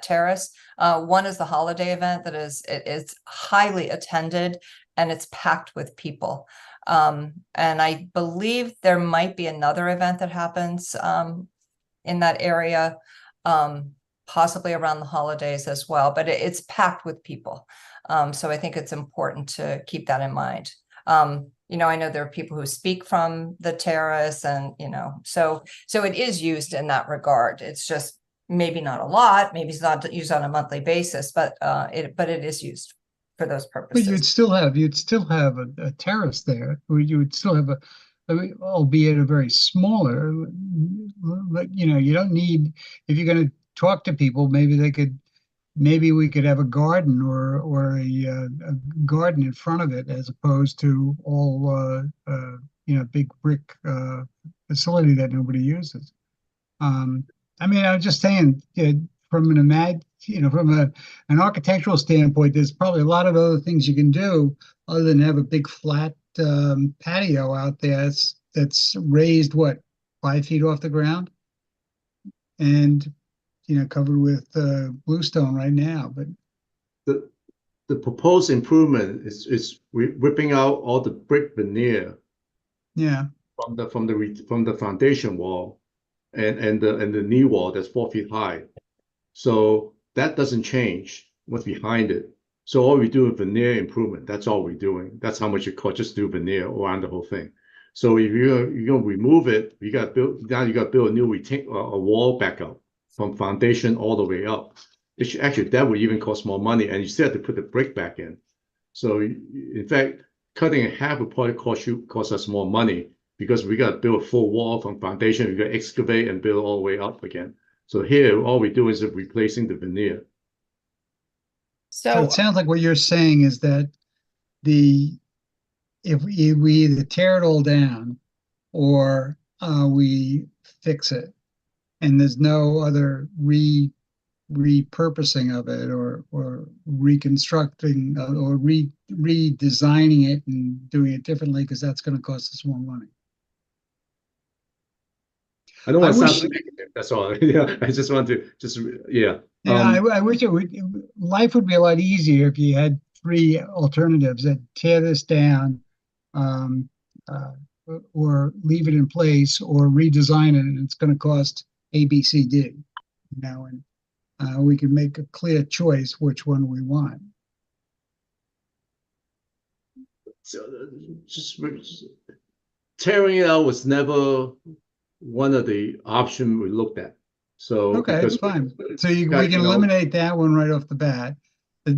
terrace. One is the holiday event that it's highly attended and it's packed with people. And I believe there might be another event that happens in that area, possibly around the holidays as well, but it's packed with people. So I think it's important to keep that in mind. I know there are people who speak from the terrace and, so it is used in that regard. It's just, maybe not a lot, maybe it's not used on a monthly basis, but it is used for those But purposes. you'd still have a terrace there, or you would still have I mean, albeit a very smaller, but you don't need, if you're gonna talk to people, maybe we could have a garden or a garden in front of it as opposed to all, big brick, facility that nobody uses. I mean, I'm just saying, from an architectural standpoint, there's probably a lot of other things you can do other than have a big flat patio out there that's raised, what, 5 feet off the ground? And, covered with bluestone right now, but The proposed improvement is ripping out all the brick veneer yeah. from the foundation wall and the knee wall that's 4 feet high. So that doesn't change what's behind it. So all we do is veneer improvement. That's all we're doing. That's how much it costs just to do veneer around the whole thing. So if you're gonna remove it, you got to build a new a wall back up from foundation all the way up. Actually, that would even cost more money, and you still have to put the brick back in. So in fact, cutting in half would probably cost us more money because we got to build a full wall from foundation. We got to excavate and build all the way up again. So here, all we do is replacing the veneer. So So it sounds like what you're saying is that if we either tear it all down or we fix it, and there's no other repurposing of it or reconstructing or redesigning it and doing it differently, because that's going to cost us more money. I don't want to I sound negative. That's all. Yeah, I just want to yeah. I wish life would be a lot easier if you had 3 alternatives that tear this down, or leave it in place or redesign it, and it's going to cost A, B, C, D, and we can make a clear choice which one we want. So just tearing it out was never one of the options we looked at. So Okay, because fine. So we got, can eliminate that one right off the bat. The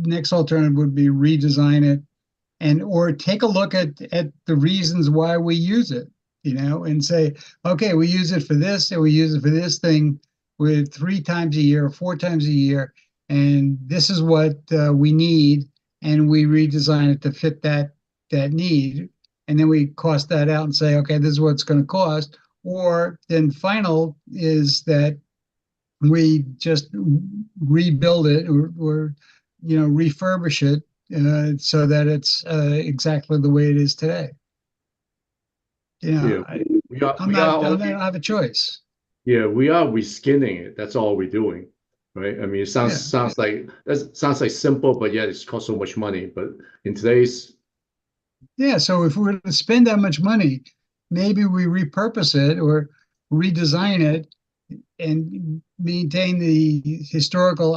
next alternative would be redesign it or take a look at the reasons why we use it, and say, okay, we use it for this and we use it for this thing with 3 times a year or 4 times a year, and this is what we need, and we redesign it to fit that need, and then we cost that out and say, okay, this is what it's going to cost. Or then final is that we just rebuild it or refurbish it so that it's exactly the way it is today. yeah, I we don't have a choice. Yeah, we are reskinning it. That's all we're doing, right? I mean, it sounds like simple, but yet it's cost so much money. But in today's So if we're to spend that much money, maybe we repurpose it or redesign it and maintain the historical,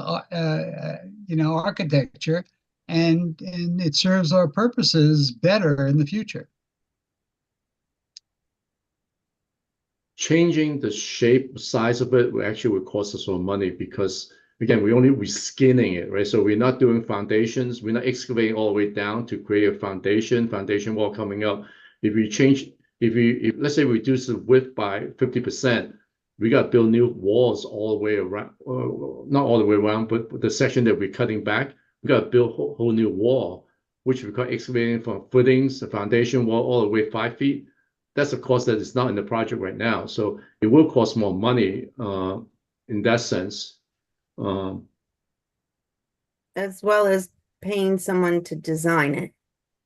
architecture, and it serves our purposes better in the future. changing the shape, size of it would cost us more money because again, we're only reskinning it, right? So we're not doing foundations. We're not excavating all the way down to create a foundation wall coming up. If let's say we reduce the width by 50%, we got to build new walls all the way around, not all the way around, but the section that we're cutting back, we got to build a whole new wall, which we call excavating from footings, the foundation wall, all the way 5 feet. That's a cost that is not in the project right now. So it will cost more money in that sense. As well as paying someone to design it.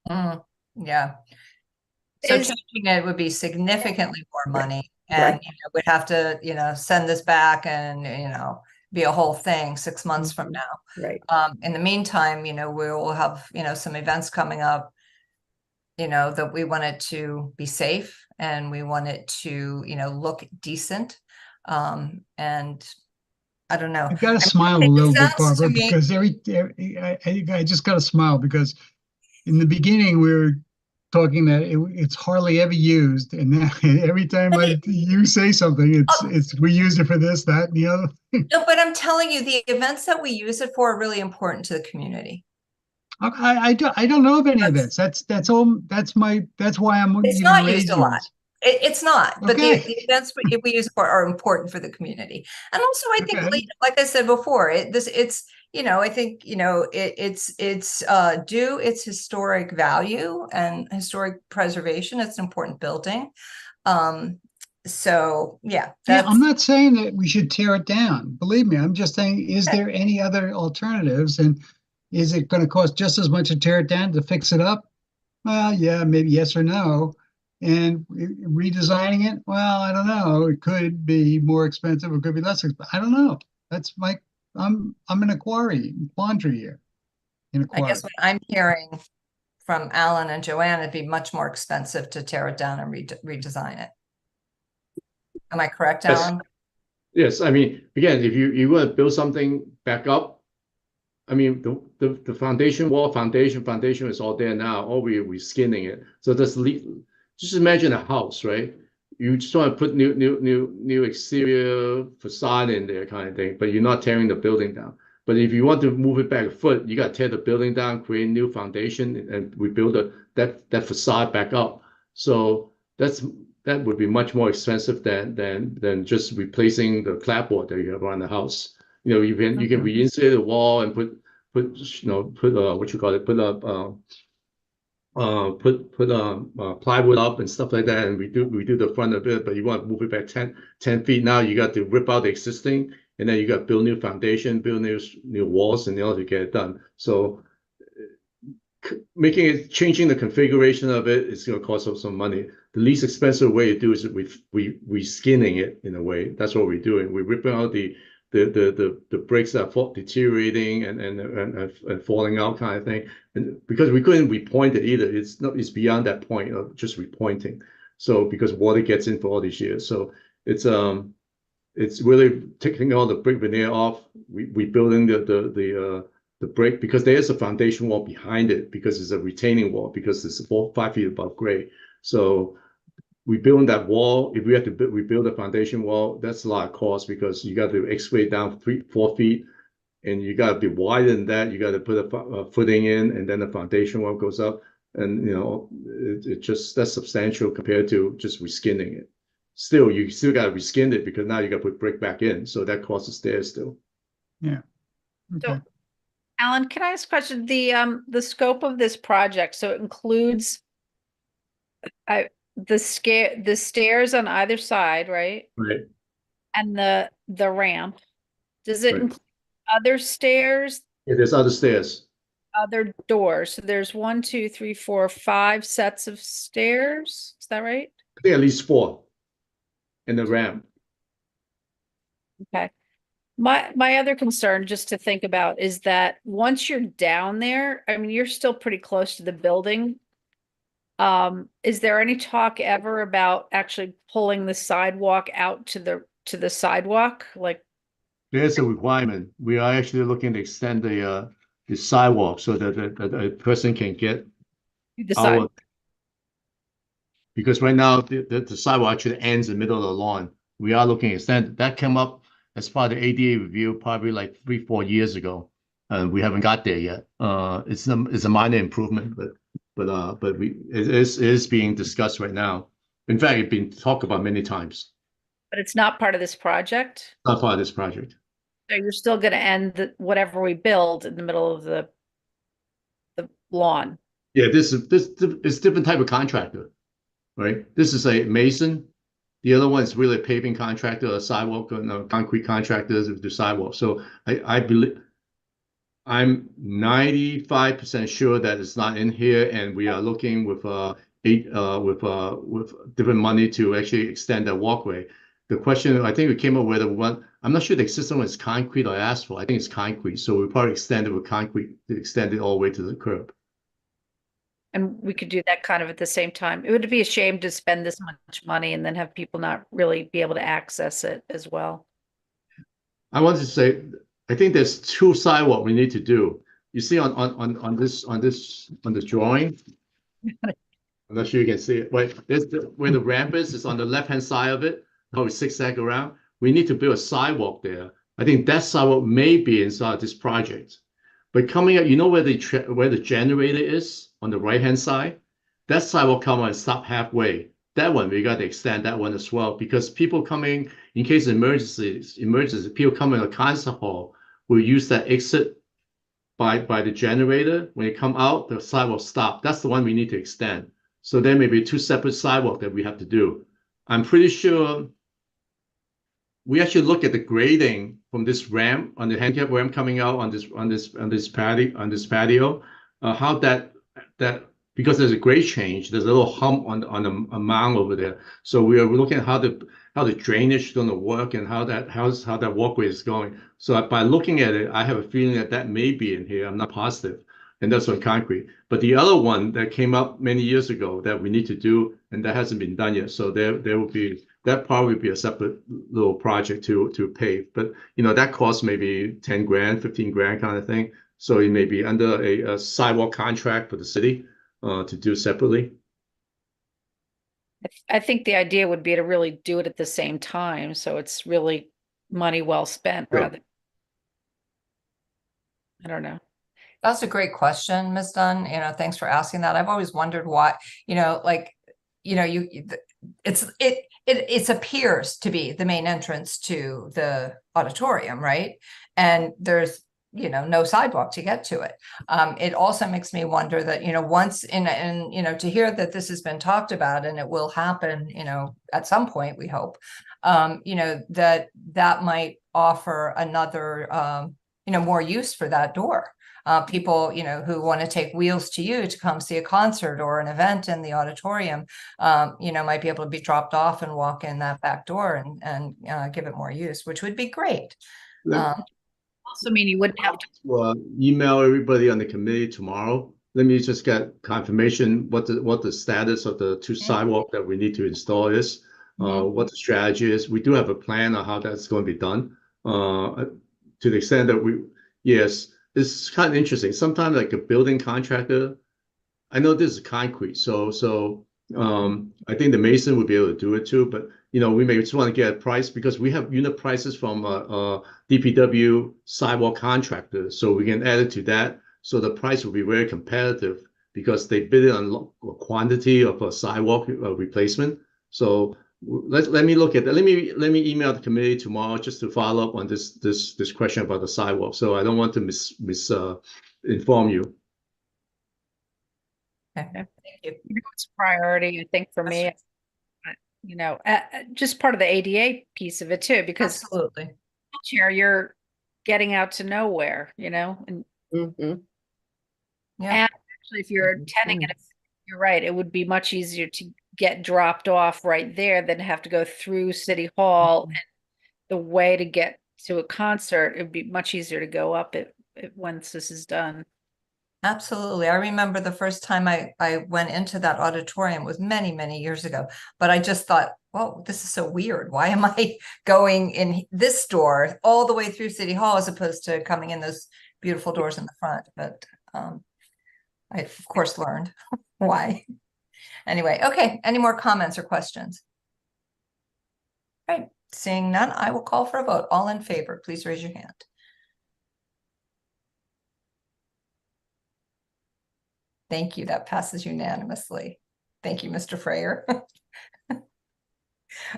Yeah. So Is- changing it would be significantly more money, Right. and we'd have to, send this back and, be a whole thing 6 months from now. Right. In the meantime, we will have, some events coming up, that we want it to be safe and we want it to, look decent. And I don't know. I've got to I mean, smile a it little bit, sounds to Barbara, me- because I just got to smile because in the beginning we were talking that it's hardly ever used, and then every time you say something, it's we use it for this, that, and the other. No, but I'm telling you, the events that we use it for are really important to the community. I don't know of any events. That's all. That's why I'm It's using not lay used a lot. jeans. It's not, but Okay. the events we use for are important for the community. And also, I think, Okay. like I said before, it's, you know, I think, you know, it's due its historic value and historic preservation. It's an important building. So yeah, Yeah, that's, I'm not saying that we should tear it down. Believe me, I'm just saying, is there any other alternatives? And is it going to cost just as much to tear it down to fix it up? Well, yeah, maybe yes or no. And redesigning it, well, I don't know. It could be more expensive. It could be less expensive. I don't know. That's my, I'm in a quandary here. In a I quarry. guess what I'm hearing from Alan and Joanne, it'd be much more expensive to tear it down and redesign it. Am I correct, Yes. Alan? Yes, I mean, again, if you want to build something back up, I mean, the foundation wall, foundation is all there now. All we skinning it. So just imagine a house, right? You just want to put new exterior facade in there, kind of thing, but you're not tearing the building down. But if you want to move it back a foot, you got to tear the building down, create a new foundation, and rebuild that facade back up. So that would be much more expensive than just replacing the clapboard that you have around the house. You know, you can reinsulate the wall and put what you call it, put up plywood up and stuff like that, and we do the front of it. But you want to move it back 10 feet now, you got to rip out the existing, and then you got to build new foundation, build new walls in order to get it done. So changing the configuration of it is going to cost us some money. The least expensive way to do is we skinning it in a way. That's what we're doing. We're ripping out the bricks that are deteriorating and falling out, kind of thing. And because we couldn't repoint it either, it's beyond that point of just repointing. So because water gets in for all these years, so it's really taking all the brick veneer off. We building the brick, because there is a foundation wall behind it, because it's a retaining wall, because it's 5 feet above grade. So we build that wall. If we have to rebuild the foundation wall, that's a lot of cost, because you got to excavate down 4 feet, and you got to be wider than that. You got to put a footing in, and then the foundation wall goes up, and you know that's substantial compared to just reskinning it. Still, you still got to reskin it, because now you got to put brick back in, so that cost is there still. Yeah. Okay. So, Alan, can I ask a question? The scope of this project, so it includes the stairs on either side, right? Right. And the ramp. Does it Right. include other stairs, Yeah, there's other stairs. other doors? So there's 1, 2, 3, 4, 5 sets of stairs. Is that right? I think at least 4 in the ramp. Okay. My other concern, just to think about, is that once you're down there, I mean, you're still pretty close to the building. Is there any talk ever about actually pulling the sidewalk out to the sidewalk? Like, There's a requirement. We are actually looking to extend the sidewalk so that a person can get the side, our, because right now the sidewalk actually ends in the middle of the lawn. We are looking to extend. That came up as part of the ADA review probably like 3-4 years ago, and we haven't got there yet. It's a minor improvement, but it is being discussed right now. In fact, it's been talked about many times. but it's not part of this project. Not part of this project. So you're still gonna end whatever we build in the middle of the lawn. Yeah, this is different type of contractor, right? This is a mason. The other one is really a paving contractor, a sidewalk, concrete contractors with the sidewalk. So I believe I'm 95% sure that it's not in here, and we are looking with different money to actually extend that walkway. The question, I think we came up with one. I'm not sure the existing one is concrete or asphalt. I think it's concrete, so we probably extend it with concrete to extend it all the way to the curb. And we could do that kind of at the same time. It would be a shame to spend this much money and then have people not really be able to access it as well. I wanted to say, I think there's 2 sidewalk we need to do. You see on the drawing, I'm not sure you can see it. Wait, where the ramp is on the left-hand side of it, how we zigzag around. We need to build a sidewalk there. I think that sidewalk may be inside this project. But coming out, you know where the generator is on the right-hand side? That sidewalk come and stop halfway. That one, we got to extend that one as well, because people coming, in case of emergencies, people coming to the concert hall will use that exit by the generator. When you come out, the sidewalk stop. That's the one we need to extend. So there may be two separate sidewalk that we have to do. I'm pretty sure we actually look at the grading from this ramp on the handicap ramp coming out on this patio, how that because there's a grade change, there's a little hump on a mound over there. So we are looking at how the drainage is going to work and how that walkway is going. So by looking at it, I have a feeling that may be in here. I'm not positive, and that's on concrete. But the other one that came up many years ago that we need to do, and that hasn't been done yet. So there will be. That probably be a separate little project to pave, but that costs maybe 10 grand, 15 grand kind of thing. So it may be under a sidewalk contract for the city to do separately. I think the idea would be to really do it at the same time, so it's really money well spent Sure. rather. I don't know. That's a great question, Ms. Dunn. Thanks for asking that. I've always wondered why, it appears to be the main entrance to the auditorium, right? And there's, no sidewalk to get to it. It also makes me wonder that, once to hear that this has been talked about and it will happen, at some point, we hope, that might offer another, more use for that door. People, who want to take Wheels to You to come see a concert or an event in the auditorium, might be able to be dropped off and walk in that back door and give it more use, which would be great. Also mean you wouldn't have to. Well, email everybody on the committee tomorrow. Let me just get confirmation what the status of the two sidewalk that we need to install is, what the strategy is. We do have a plan on how that's going to be done. To the extent that yes. It's kind of interesting. Sometimes like a building contractor, I know this is concrete, so I think the mason would be able to do it too, but we may just want to get a price because we have unit prices from DPW sidewalk contractors, so we can add it to that. So the price will be very competitive because they bid it on a quantity of a sidewalk replacement. So let me look at that. Let me email the committee tomorrow just to follow up on this question about the sidewalk. So I don't want to inform you. Okay. Thank you. It's a priority, I think, for me. Just part of the ADA piece of it too, because Absolutely. wheelchair, you're getting out to nowhere, and Mhm. Yeah. actually, if you're attending it, you're right, it would be much easier to get dropped off right there than have to go through City Hall. And the way to get to a concert, it would be much easier to go up it once this is done. Absolutely. I remember the first time I went into that auditorium was many, many years ago, but I just thought, whoa, this is so weird. Why am I going in this door all the way through City Hall as opposed to coming in those beautiful doors in the front? But I, of course, learned why. Anyway, okay. Any more comments or questions? All right. Seeing none, I will call for a vote. All in favor, please raise your hand. Thank you. That passes unanimously. Thank you, Mr. Freyer.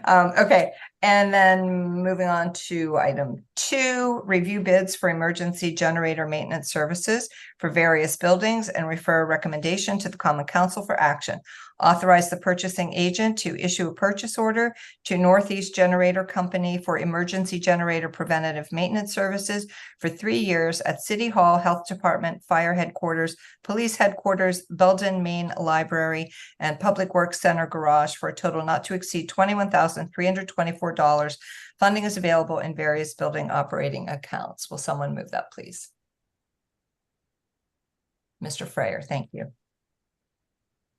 Okay, and then moving on to item 2, review bids for emergency generator maintenance services for various buildings and refer a recommendation to the Common Council for action. Authorize the purchasing agent to issue a purchase order to Northeast Generator Company for emergency generator preventative maintenance services for 3 years at City Hall, Health Department, Fire Headquarters, Police Headquarters, Belden Main Library, and Public Works Center Garage for a total not to exceed $21,324. Funding is available in various building operating accounts. Will someone move that, please? Mr. Freyer, thank you.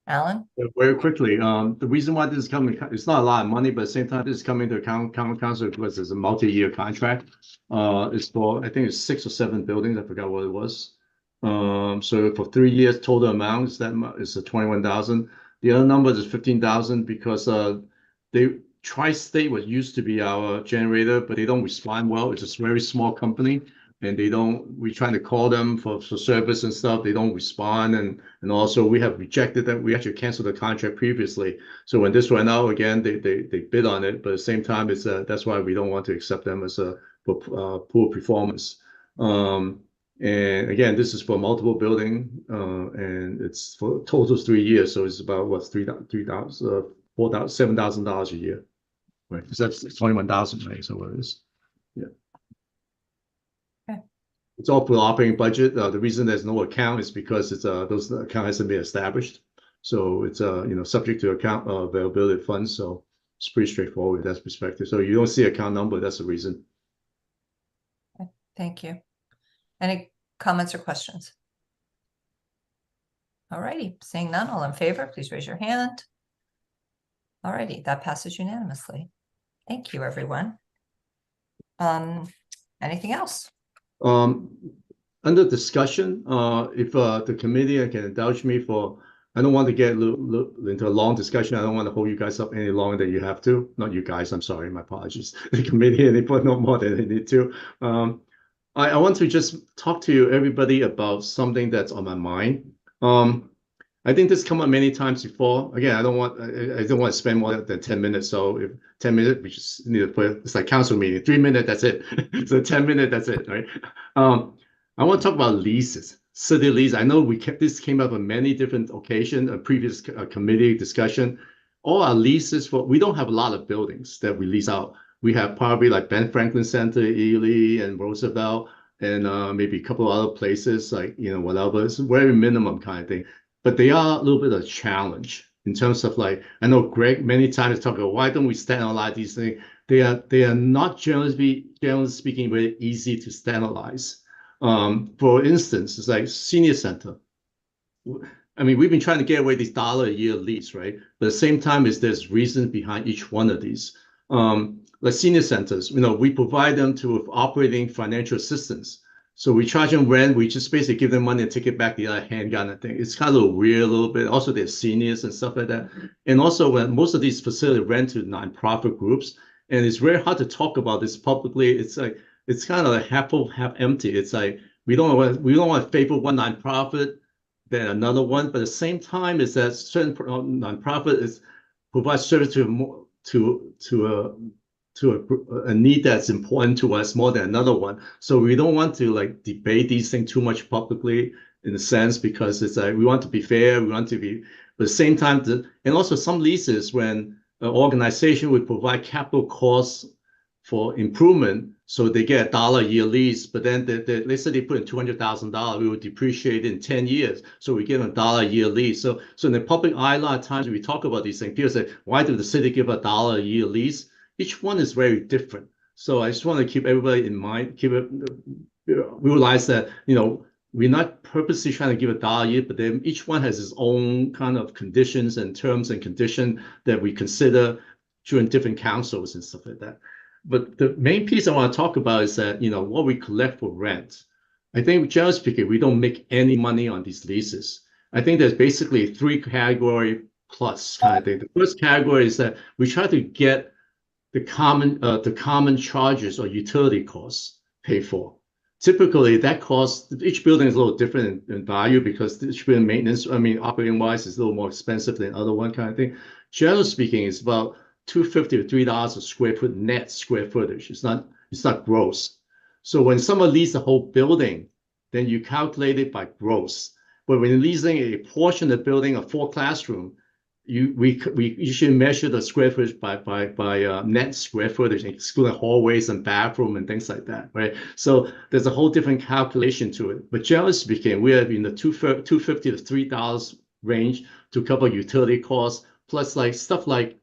Alan? Very quickly, the reason why this is coming, it's not a lot of money, but at the same time, this is coming to Common Council because it's a multi-year contract. It's for, I think it's 6 or 7 buildings. I forgot what it was. So for 3 years, total amount is that is 21,000. The other number is 15,000 because Tri-State was used to be our generator, but they don't respond well. It's a very small company, and we're trying to call them for service and stuff. They don't respond, and also we have rejected them. We actually canceled the contract previously. So when this went out again, they bid on it, but at the same time, that's why we don't want to accept them as a poor performance. And again, this is for multiple building, and it's for total 3 years. So it's about what, $7,000 a year, right? Because that's 21,000, right? So what it is, yeah. Okay. It's all for the operating budget. The reason there's no account is because those account hasn't been established. So it's subject to account availability of funds. So it's pretty straightforward in that perspective. So you don't see account number. That's the reason. Thank you. Any comments or questions? All righty, seeing none, all in favor, please raise your hand. All righty, that passes unanimously. Thank you, everyone. Anything else? Under discussion, if the committee can indulge me I don't want to get into a long discussion. I don't want to hold you guys up any longer than you have to. Not you guys, I'm sorry, my apologies. The committee, they put no more than they need to. I want to just talk to everybody about something that's on my mind. I think this come up many times before. Again, I don't want to spend more than 10 minutes. So if 10 minutes, we just need to put it's like council meeting. 3 minutes, that's it. So 10 minutes, that's it, right? I want to talk about leases, city lease. I know this came up on many different occasions, a previous committee discussion. All our leases we don't have a lot of buildings that we lease out. We have probably like Ben Franklin Center, Ely, and Roosevelt, and maybe a couple of other places like, whatever. It's very minimum kind of thing. But they are a little bit of a challenge in terms of like, I know Greg many times talk about why don't we standardize these things? They are not generally speaking very easy to standardize. For instance, it's like senior center. I mean, we've been trying to get away these $1 a year lease, right? But at the same time, there's reasons behind each one of these. Like senior centers, we provide them with operating financial assistance. So we charge them rent. We just basically give them money and take it back the other hand kind of thing. It's kind of weird a little bit. Also, they're seniors and stuff like that. And also, when most of these facilities rent to nonprofit groups, and it's very hard to talk about this publicly. It's like it's kind of half full, half empty. It's like we don't want to favor one nonprofit than another one, but at the same time, is that certain nonprofit provides service to a need that's important to us more than another one. So we don't want to like debate these things too much publicly in a sense, because it's like we want to be fair, we want to be, but at the same time, and also some leases when an organization would provide capital costs for improvement, so they get $1 a year lease, but then let's say they put in $200,000, we would depreciate it in 10 years, so we give them $1 a year lease. So in the public eye, a lot of times we talk about these things, people say, why do the city give $1 a year lease? Each one is very different. So I just want to keep everybody in mind, realize that, we're not purposely trying to give $1 a year, but then each one has its own kind of conditions and terms and conditions that we consider during different councils and stuff like that. But the main piece I want to talk about is that, what we collect for rent. I think, generally speaking, we don't make any money on these leases. I think there's basically 3 category plus kind of thing. The first category is that we try to get the common charges or utility costs paid for. Typically, that cost, each building is a little different in value because each building maintenance, operating wise, is a little more expensive than other one kind of thing. Generally speaking, it's about $2.50 to $3 a square foot net square footage. It's not gross. So when someone leases the whole building, then you calculate it by gross. But when you're leasing a portion of the building, a 4 classroom, we usually measure the square footage by net square footage, excluding hallways and bathroom and things like that, right? So there's a whole different calculation to it. But generally speaking, we are in the $2.50 to $3 range to cover utility costs, plus like stuff like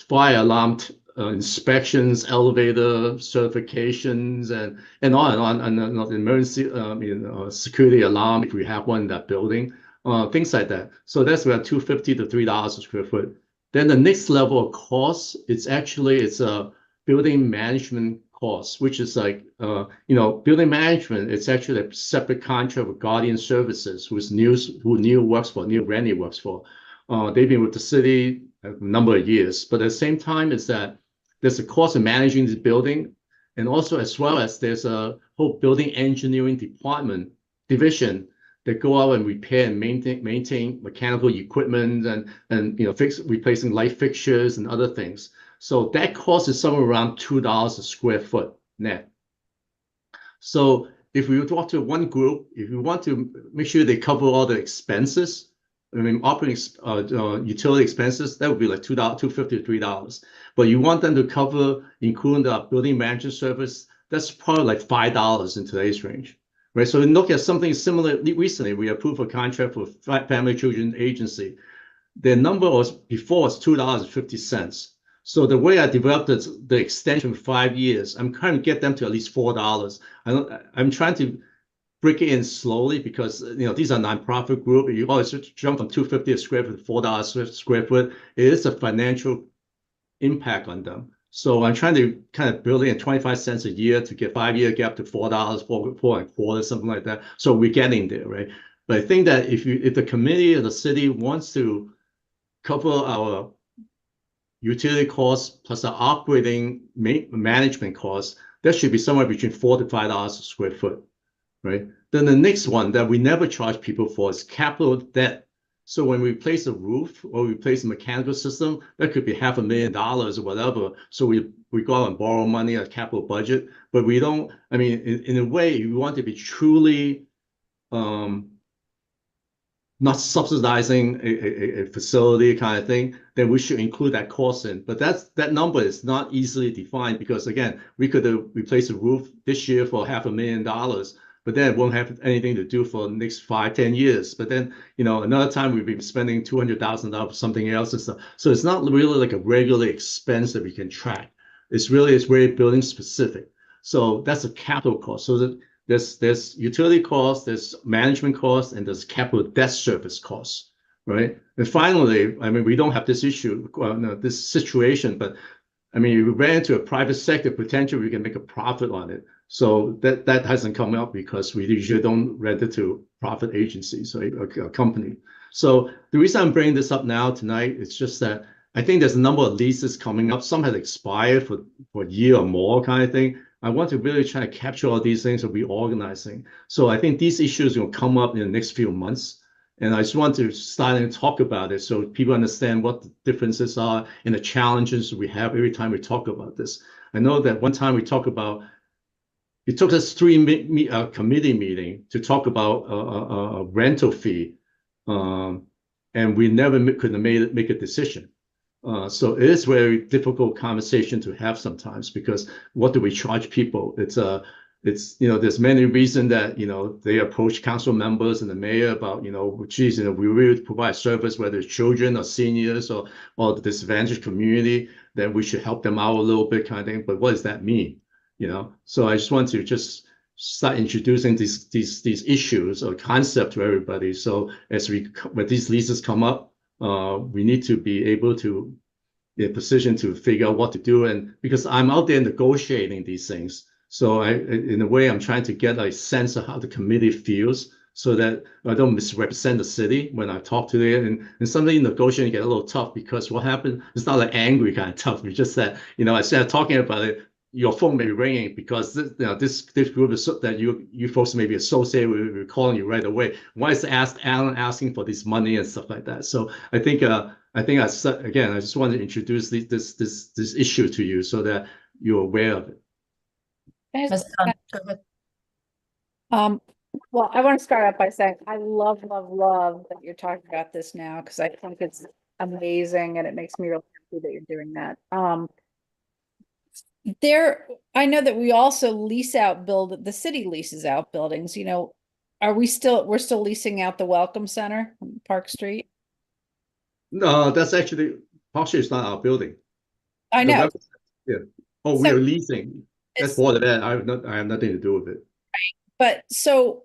fire alarm inspections, elevator certifications, and on and emergency security alarm if we have one in that building. Things like that. So that's about $2.50 to $3 a square foot. Then the next level of cost, it's a building management cost, which is like, building management, it's actually a separate contract with Guardian Services, who Rennie works for. They've been with the city a number of years, but at the same time is that there's a cost of managing this building, and also as well as there's a whole building engineering division that go out and repair and maintain mechanical equipment and replacing light fixtures and other things. So that cost is somewhere around $2 a square foot net. So if we talk to one group, if we want to make sure they cover all the expenses, I mean, operating utility expenses, that would be like $2.50 to $3. But you want them to cover, including the building manager service, that's probably like $5 in today's range, right? So we look at something similar. Recently, we approved a contract for Family Children Agency. Their number was before was $2.50. So the way I developed the extension for 5 years, I'm trying to get them to at least $4. I'm trying to break it in slowly because these are nonprofit group. You always jump from $2.50 a square foot to $4 a square foot. It is a financial impact on them. So I'm trying to kind of build in 25 cents a year to get 5-year gap to $4, four and a quarter, something like that. So we're getting there, right? But I think that if the committee of the city wants to cover our utility costs plus our operating management costs, that should be somewhere between $4 to $5 a square foot, right? Then the next one that we never charge people for is capital debt. So when we replace a roof or replace a mechanical system, that could be $500,000 or whatever. So we go out and borrow money at capital budget, but we don't. I mean, in a way, you want to be truly not subsidizing a facility kind of thing, then we should include that cost in. But that number is not easily defined because again, we could replace a roof this year for $500,000, but then it won't have anything to do for the next 5-10 years. But then, another time we've been spending $200,000 for something else and stuff. So it's not really like a regular expense that we can track. It's very building specific. So that's a capital cost. So that there's utility costs, there's management costs, and there's capital debt service costs, right? And finally, I mean, we don't have this issue, this situation, but I mean, if we ran into a private sector, potentially we can make a profit on it. So that hasn't come up because we usually don't rent it to profit agencies or a company. So the reason I'm bringing this up now tonight is just that I think there's a number of leases coming up. Some have expired for a year or more kind of thing. I want to really try to capture all these things and be organizing. So I think these issues will come up in the next few months. And I just want to start and talk about it so people understand what the differences are and the challenges we have every time we talk about this. I know that one time we talked about, it took us 3 committee meeting to talk about a rental fee. And we never could make a decision. So it is very difficult conversation to have sometimes because what do we charge people? It's there's many reasons that they approach council members and the mayor about geez, we really provide service whether it's children or seniors or the disadvantaged community, then we should help them out a little bit kind of thing. But what does that mean? So I just want to just start introducing these issues or concept to everybody. So when these leases come up, we need to be able to be in a position to figure out what to do. And because I'm out there negotiating these things, so in a way, I'm trying to get a sense of how the committee feels so that I don't misrepresent the city when I talk to them. And something negotiating get a little tough because what happened, it's not like angry kind of tough. It's just that, instead of talking about it, your phone may be ringing because this group is that you folks may be associated with, we're calling you right away. Why is Alan asking for this money and stuff like that? So I think I just want to introduce this issue to you so that you're aware of it. Ms. Dunn, go ahead. Well, I want to start out by saying I love that you're talking about this now because I think it's amazing and it makes me really happy that you're doing that. I know that we also the city leases out buildings, we're still leasing out the Welcome Center on Park Street? No, that's actually, Park Street is not our building. I know. Yeah. Oh, we are leasing. That's more than that. I have nothing to do with it. But so,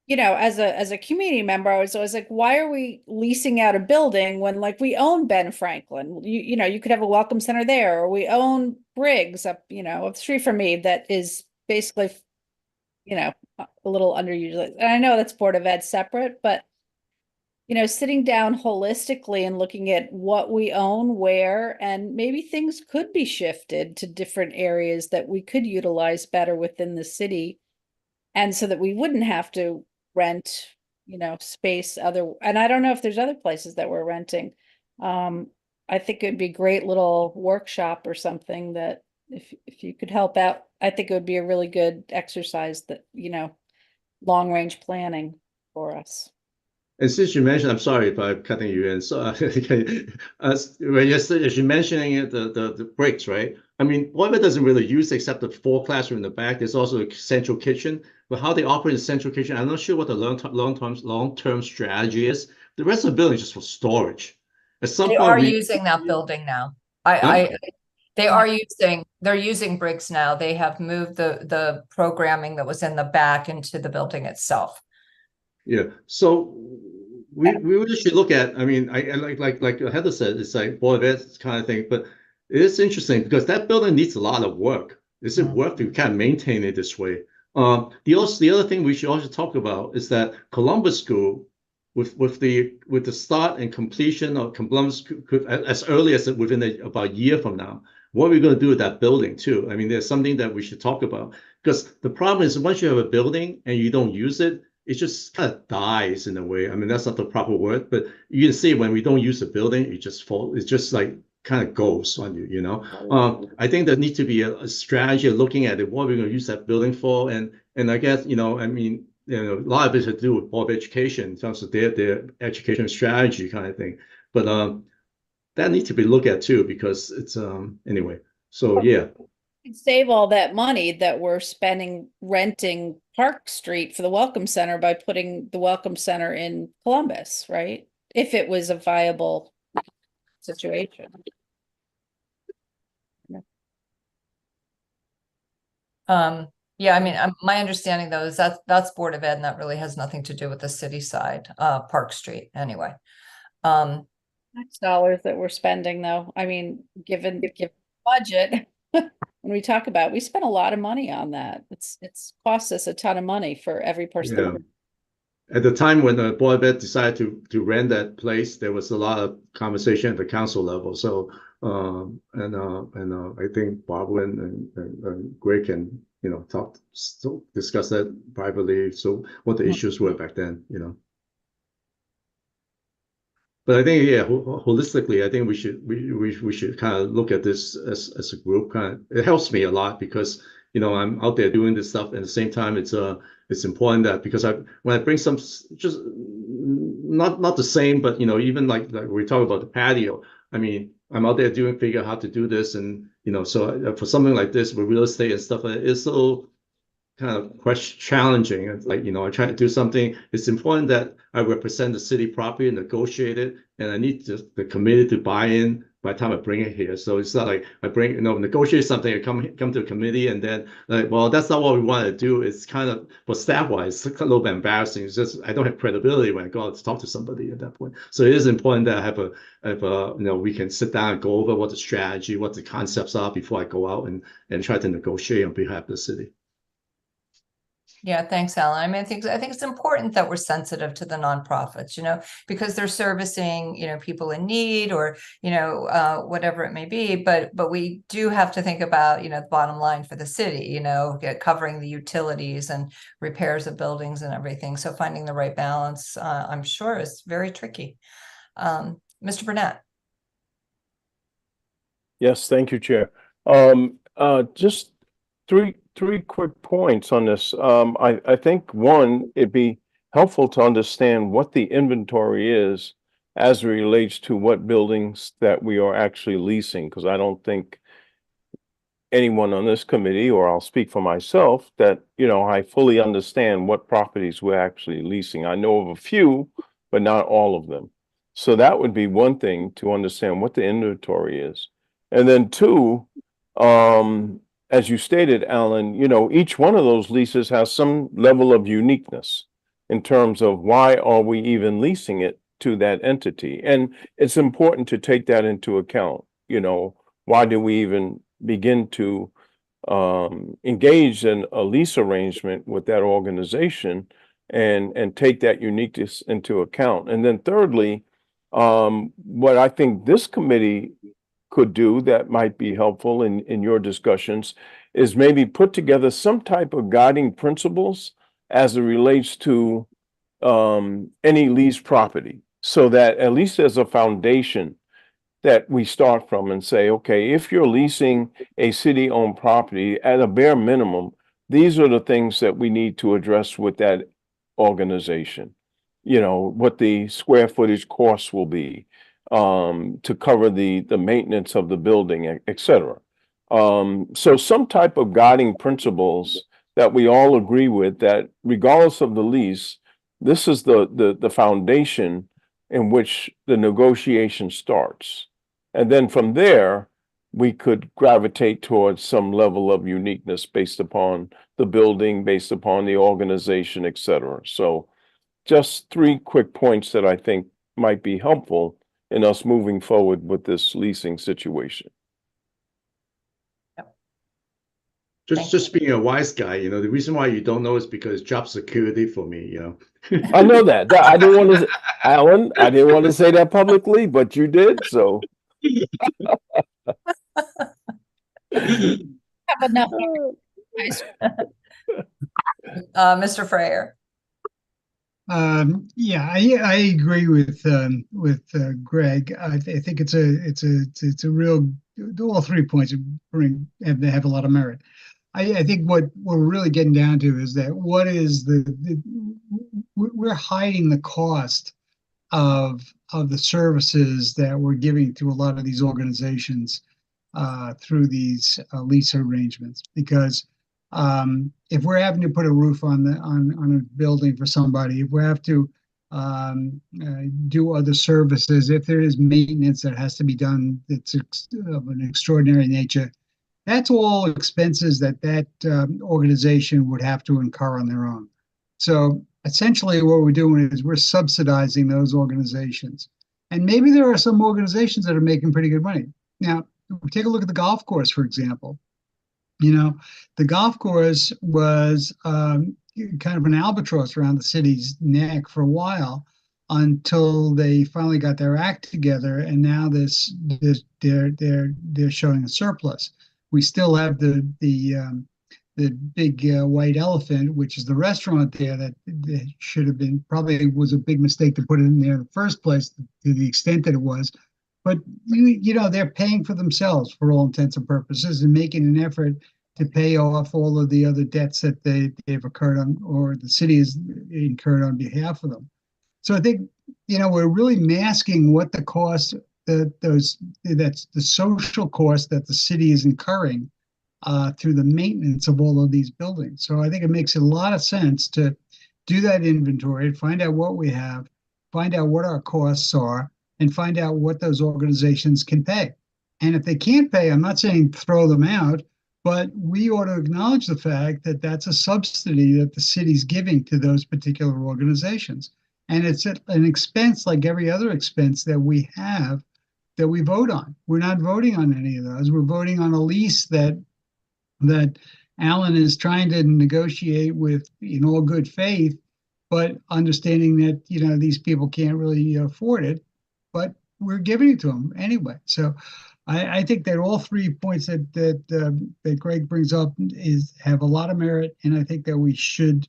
as a community member, I was always like, why are we leasing out a building when we own Ben Franklin? You could have a Welcome Center there, or we own Briggs up the street from me that is basically, a little underutilized. And I know that's Board of Ed separate, but you know, sitting down holistically and looking at what we own, where, and maybe things could be shifted to different areas that we could utilize better within the city. And so that we wouldn't have to rent, you know, space and I don't know if there's other places that we're renting. I think it'd be a great little workshop or something that if you could help out, I think it would be a really good exercise that, you know, long range planning for us. And since you mentioned, I'm sorry if I'm cutting you in. So when you're mentioning it, the bricks, right? I mean, Boiler doesn't really use except the 4 classroom in the back. There's also a central kitchen, but how they operate the central kitchen, I'm not sure what the long-term strategy is. The rest of the building is just for storage. At some They point, are using that building now. They're using bricks now. They have moved the programming that was in the back into the building itself. Yeah, so we really should look at. I mean, I like Heather said, it's like boy, that's kind of thing. But it is interesting because that building needs a lot of work. Is it worth to kind of maintain it this way? The other thing we should also talk about is that Columbus School, with the start and completion of Columbus as early as within about a year from now, what are we going to do with that building too? I mean, there's something that we should talk about because the problem is once you have a building and you don't use it, it just kind of dies in a way. I mean, that's not the proper word, but you can see when we don't use a building, it just falls. It's just like kind of goes on you, you know. I think there needs to be a strategy of looking at it, what we're going to use that building for, and I guess, you know, I mean, you know, a lot of it has to do with Board of Education in terms of their education strategy kind of thing. But that needs to be looked at too because it's anyway. So yeah. Save all that money that we're spending renting Park Street for the Welcome Center by putting the Welcome Center in Columbus, right? If it was a viable situation. Yeah, I mean, my understanding though is that's Board of Ed and that really has nothing to do with the city side, Park Street anyway. Tax dollars that we're spending though, I mean, given budget. When we talk about, we spent a lot of money on that. It's cost us a ton of money for every person. Yeah. At the time when the Board of Ed decided to rent that place, there was a lot of conversation at the council level. So I think Barbara and Greg can, you know, discuss that privately. So what the issues were back then, you know. But I think, yeah, holistically, I think we should kind of look at this as a group. It helps me a lot because, you know, I'm out there doing this stuff, and at the same time, it's important that because when I bring some just not the same, but you know, even like we talk about the patio. I mean, I'm out there figure out how to do this, and you know, so for something like this with real estate and stuff, it's so kind of challenging. It's like, you know, I try to do something. It's important that I represent the city properly and negotiate it, and I need the committee to buy in by the time I bring it here. So it's not like I bring, you know, negotiate something, I come to a committee, and then like, well, that's not what we want to do. It's kind of, for staff-wise, it's a little bit embarrassing. It's just I don't have credibility when I go out to talk to somebody at that point. So it is important that I have a you know, we can sit down and go over what the strategy, what the concepts are before I go out and try to negotiate on behalf of the city. Yeah, thanks, Alan. I mean, I think it's important that we're sensitive to the nonprofits, you know, because they're servicing, you know, people in need or, you know, whatever it may be. But we do have to think about, you know, the bottom line for the city, you know, covering the utilities and repairs of buildings and everything. So finding the right balance, I'm sure, is very tricky. Mr. Burnett. Yes, thank you, Chair. Just three quick points on this. I think one, it'd be helpful to understand what the inventory is as it relates to what buildings that we are actually leasing, because I don't think anyone on this committee, or I'll speak for myself, that, you know, I fully understand what properties we're actually leasing. I know of a few, but not all of them. So that would be one thing, to understand what the inventory is. And then two, as you stated, Alan, you know, each one of those leases has some level of uniqueness in terms of why are we even leasing it to that entity? And it's important to take that into account. You know, why do we even begin to engage in a lease arrangement with that organization and take that uniqueness into account. And then thirdly, what I think this committee could do that might be helpful in your discussions is maybe put together some type of guiding principles as it relates to any leased property, so that at least there's a foundation that we start from and say, okay, if you're leasing a city-owned property, at a bare minimum, these are the things that we need to address with that organization. You know, what the square footage costs will be, to cover the maintenance of the building, et cetera. So some type of guiding principles that we all agree with, that regardless of the lease, this is the foundation in which the negotiation starts. And then from there, we could gravitate towards some level of uniqueness based upon the building, based upon the organization, et cetera. So just 3 quick points that I think might be helpful in us moving forward with this leasing situation. Just being a wise guy, you know, the reason why you don't know is because job security for me, you know. I know that. I didn't want to, Alan, I didn't want to say that publicly, but you did, so. Have enough. Mr. Freyer. Yeah, I agree with Greg. I think it's a real, all 3 points have a lot of merit. I think what we're really getting down to is that what is we're hiding the cost of the services that we're giving to a lot of these organizations through these lease arrangements, because if we're having to put a roof on a building for somebody, if we have to do other services, if there is maintenance that has to be done that's of an extraordinary nature, that's all expenses that organization would have to incur on their own. So essentially what we're doing is we're subsidizing those organizations. And maybe there are some organizations that are making pretty good money. Now, take a look at the golf course, for example. You know, the golf course was kind of an albatross around the city's neck for a while, until they finally got their act together, and now they're showing a surplus. We still have the big white elephant, which is the restaurant there, that should have been, probably was a big mistake to put it in there in the first place, to the extent that it was. But you know, they're paying for themselves for all intents and purposes, and making an effort to pay off all of the other debts that they've incurred on, or the city has incurred on behalf of them. So I think, you know, we're really masking what the cost that's the social cost that the city is incurring through the maintenance of all of these buildings. So I think it makes a lot of sense to do that inventory, find out what we have, find out what our costs are, and find out what those organizations can pay. And if they can't pay, I'm not saying throw them out, but we ought to acknowledge the fact that that's a subsidy that the city's giving to those particular organizations. And it's an expense like every other expense that we have, that we vote on. We're not voting on any of those. We're voting on a lease that Alan is trying to negotiate with, in all good faith, but understanding that, you know, these people can't really afford it, but we're giving it to them anyway. So I think that all 3 points that Greg brings up have a lot of merit, and I think that we should,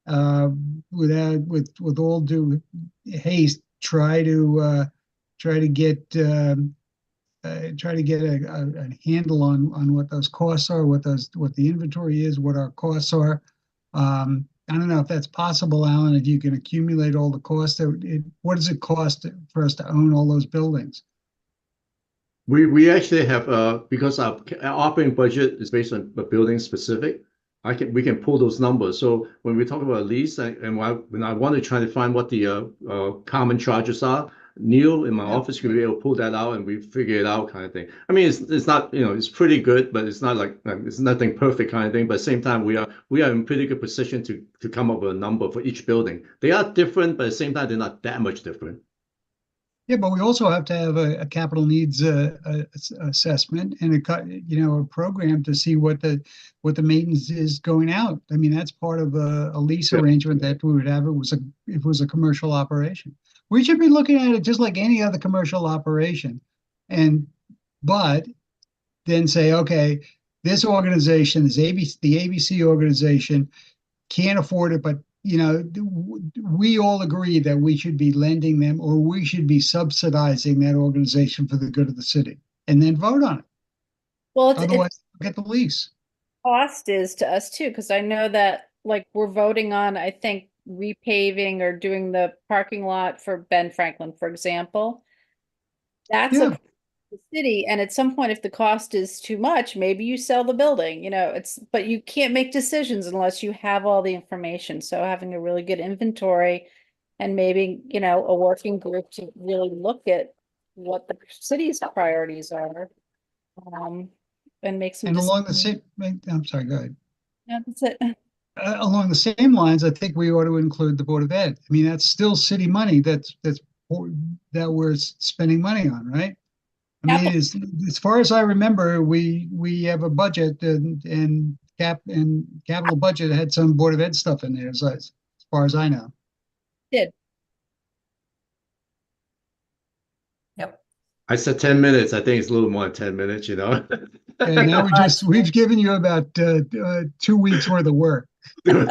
with all due haste, try to get a handle on what those costs are, what the inventory is, what our costs are. I don't know if that's possible, Alan, if you can accumulate all the costs. What does it cost for us to own all those buildings? We actually have because our operating budget is based on the building specific. We can pull those numbers. So when we talk about lease, when I want to try to find what the common charges are, Neil in my office can be able to pull that out, and we figure it out, kind of thing. I mean, it's not, you know, it's pretty good, but it's not like it's nothing perfect kind of thing. But at the same time, we are in pretty good position to come up with a number for each building. They are different, but at the same time, they're not that much different. Yeah, but we also have to have a capital needs assessment and a program to see what the maintenance is going out. I mean, that's part of a lease Yeah. arrangement that we would have. If it was a commercial operation. We should be looking at it just like any other commercial operation. But then say, okay, this organization, the ABC organization can't afford it, but we all agree that we should be lending them or we should be subsidizing that organization for the good of the city, and then vote on it. Well, it's Otherwise, get the lease. cost is to us too, because I know that like we're voting on, I think, repaving or doing the parking lot for Ben Franklin, for example. That's Yeah. a the city, and at some point, if the cost is too much, maybe you sell the building, but you can't make decisions unless you have all the information. So having a really good inventory and maybe, a working group to really look at what the city's priorities are. And make some And along the decisions. same, I'm sorry, go ahead. Yeah, that's it. Along the same lines, I think we ought to include the Board of Ed. I mean, that's still city money that we're spending money on, right? I mean, as far as I remember, we have a budget and capital budget had some Board of Ed stuff in there, as far as I know. Did. Yep. I said 10 minutes. I think it's a little more than 10 minutes, And now we've given you about 2 weeks worth of work. No,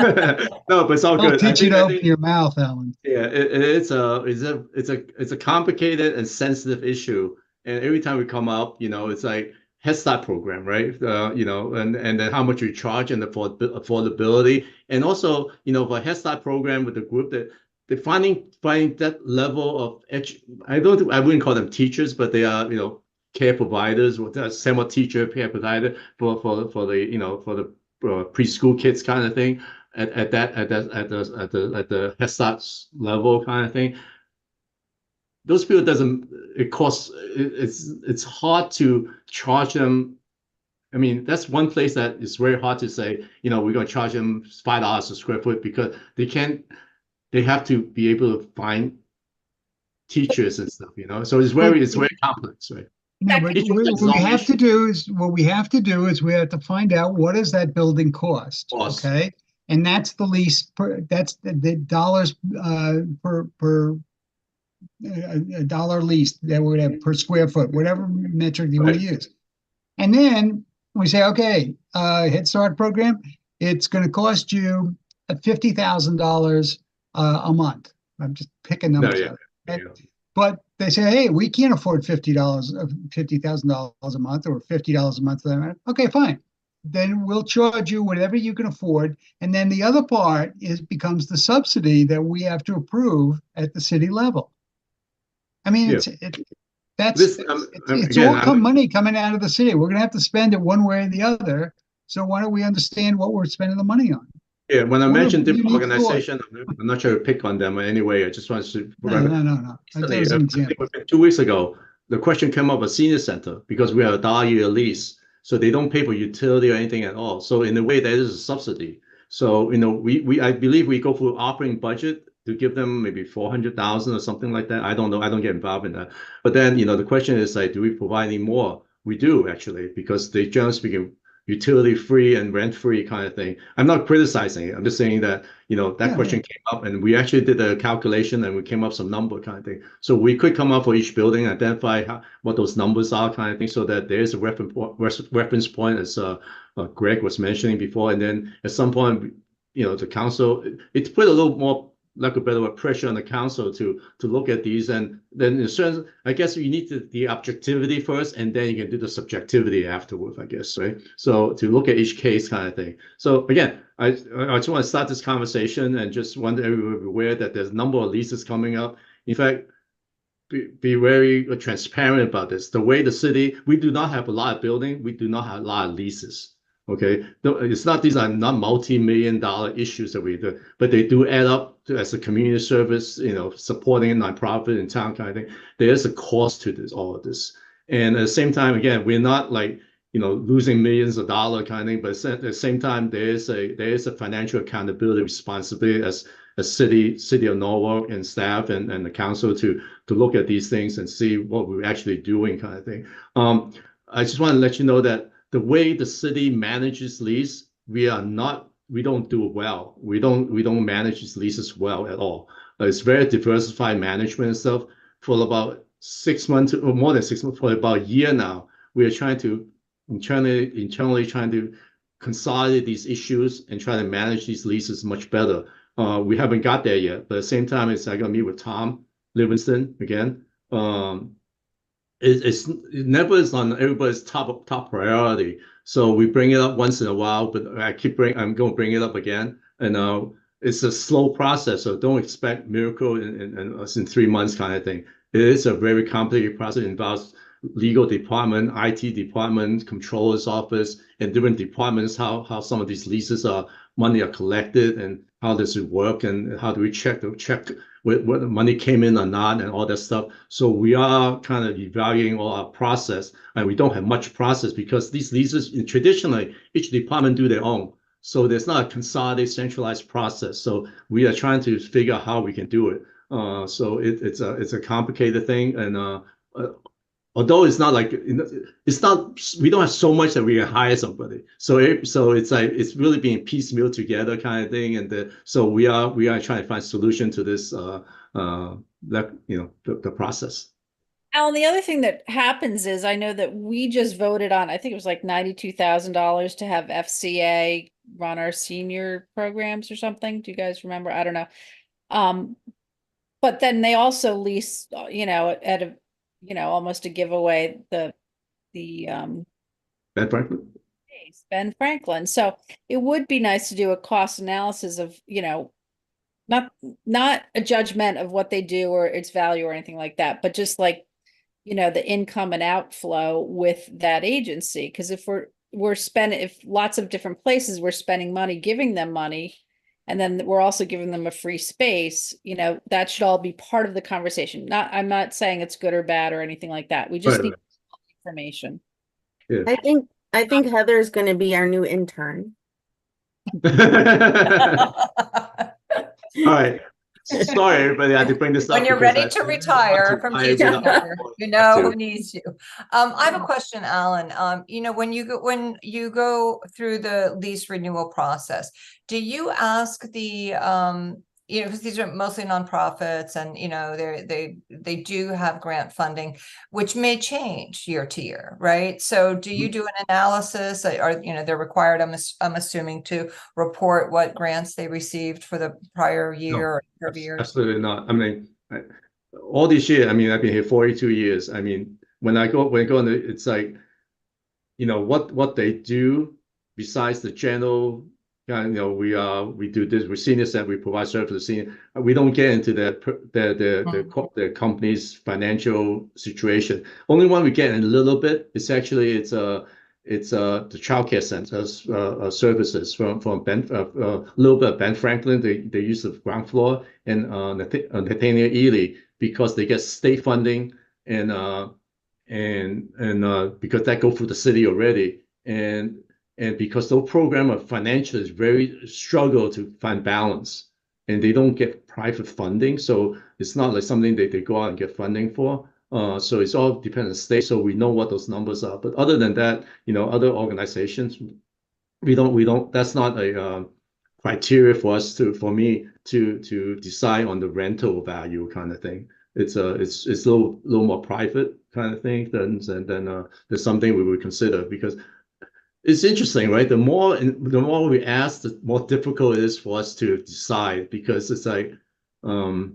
but it's all I'll good. teach you to open your mouth, Alan. Yeah, it's a complicated and sensitive issue. And every time we come up, it's like Head Start program, right? And then how much we charge and the affordability. And also, for Head Start program with the group that they're finding that level of I wouldn't call them teachers, but they are, care providers, semi teacher, care provider for the preschool kids kind of thing at the Head Start level kind of thing. Those people it's hard to charge them. I mean, that's one place that is very hard to say, we're going to charge them $5 a square foot because they have to be able to find teachers and stuff, so it's very complex, right? No, but what we have to do is we have to find out what does that building cost, okay? And that's the lease that's the dollars per a dollar lease that we would have per square foot, whatever metric you want to use. And then we say, okay, Head Start program, it's going to cost you $50,000 a month. I'm just picking numbers out. But they say, hey, we can't afford $50,000 a month or $50 a month for that matter. Okay, fine. Then we'll charge you whatever you can afford. And then the other part becomes the subsidy that we have to approve at the city level. I mean, it's all money coming out of the city. We're going to have to spend it one way or the other. So why don't we understand what we're spending the money on? Yeah, when I mentioned different organization, I'm not sure to pick on them anyway. I just wanted to. No. That was an example. 2 weeks ago, the question came up a senior center because we have a $1 lease, so they don't pay for utility or anything at all. So in a way, that is a subsidy. So I believe we go through operating budget to give them maybe 400,000 or something like that. I don't know. I don't get involved in that. But then the question is like, do we provide any more? We do actually, because they generally speaking utility free and rent free kind of thing. I'm not criticizing it. I'm just saying that that question came up, and we actually did a calculation and we came up some number kind of thing. So we could come up for each building, identify what those numbers are kind of thing, so that there is a reference point, as Greg was mentioning before. And then at some point, the council, it's put a little more, like a better word, pressure on the council to look at these. And then in certain, I guess you need the objectivity first, and then you can do the subjectivity afterwards, I guess, right? So to look at each case kind of thing. So again, I just want to start this conversation and just want everyone to be aware that there's a number of leases coming up. In fact, be very transparent about this. The way the city, we do not have a lot of building, we do not have a lot of leases. Okay, these are not multi-million-dollar issues that we do, but they do add up as a community service, supporting a nonprofit in town kind of thing. There is a cost to all of this. And at the same time, again, we're not like losing millions of dollars kind of thing. But at the same time, there is a financial accountability responsibility as city of Norwalk and staff and the council to look at these things and see what we're actually doing kind of thing. I just want to let you know that the way the city manages lease, we don't do it well. We don't manage these leases well at all. It's very diversified management and stuff. For about 6 months or more than 6 months, for about a year now, we are trying to internally trying to consolidate these issues and try to manage these leases much better. We haven't got there yet, but at the same time, I gotta meet with Tom Livingston again. It never is on everybody's top priority. So we bring it up once in a while, but I'm going to bring it up again. And it's a slow process, so don't expect miracle in 3 months kind of thing. It is a very complicated process. It involves legal department, IT department, controller's office, and different departments, how some of these leases money are collected and how does it work and how do we check whether the money came in or not and all that stuff. So we are kind of evaluating all our process, and we don't have much process because these leases traditionally each department do their own. So there's not a consolidated centralized process. So we are trying to figure out how we can do it. So it's a complicated thing, and although it's not like we don't have so much that we can hire somebody. So it's like it's really being piecemeal together kind of thing, and so we are trying to find solution to this the process. Alan, the other thing that happens is I know that we just voted on, I think it was like $92,000 to have FCA run our senior programs or something. Do you guys remember? I don't know. But then they also lease, at a almost a giveaway the Ben Franklin. Ben Franklin. So it would be nice to do a cost analysis of, not a judgment of what they do or its value or anything like that, but just like, the income and outflow with that agency. Because if if lots of different places we're spending money, giving them money, and then we're also giving them a free space, that should all be part of the conversation. I'm not saying it's good or bad or anything like that. We just need information. Yeah. I think Heather's gonna be our new intern. All right. Sorry, everybody, I had to bring this up. When you're ready to retire from teaching, you know who needs you. I have a question, Alan. When you go through the lease renewal process, do you ask the because these are mostly nonprofits, and they do have grant funding, which may change year to year, right? So do you do an analysis? Or they're required, I'm assuming, to report what grants they received for the prior year or of years? Absolutely not. I mean, all these years, I've been here 42 years. I mean, when I go in, it's like, what they do besides the general. We do this. We're senior center. We provide service to the senior. We don't get into the company's financial situation. Only one we get in a little bit. It's the childcare centers services from a little bit of Ben Franklin. They use the ground floor, and Nathaniel Ely, because they get state funding and because that go through the city already, and because those programs are financially very struggle to find balance, and they don't get private funding, so it's not like something they go out and get funding for. So it's all dependent on the state. So we know what those numbers are. But other than that, other organizations, we don't. That's not a criteria for me to decide on the rental value kind of thing. It's a little more private kind of thing than there's something we would consider, because it's interesting, right? The more we ask, the more difficult it is for us to decide, because it's like, at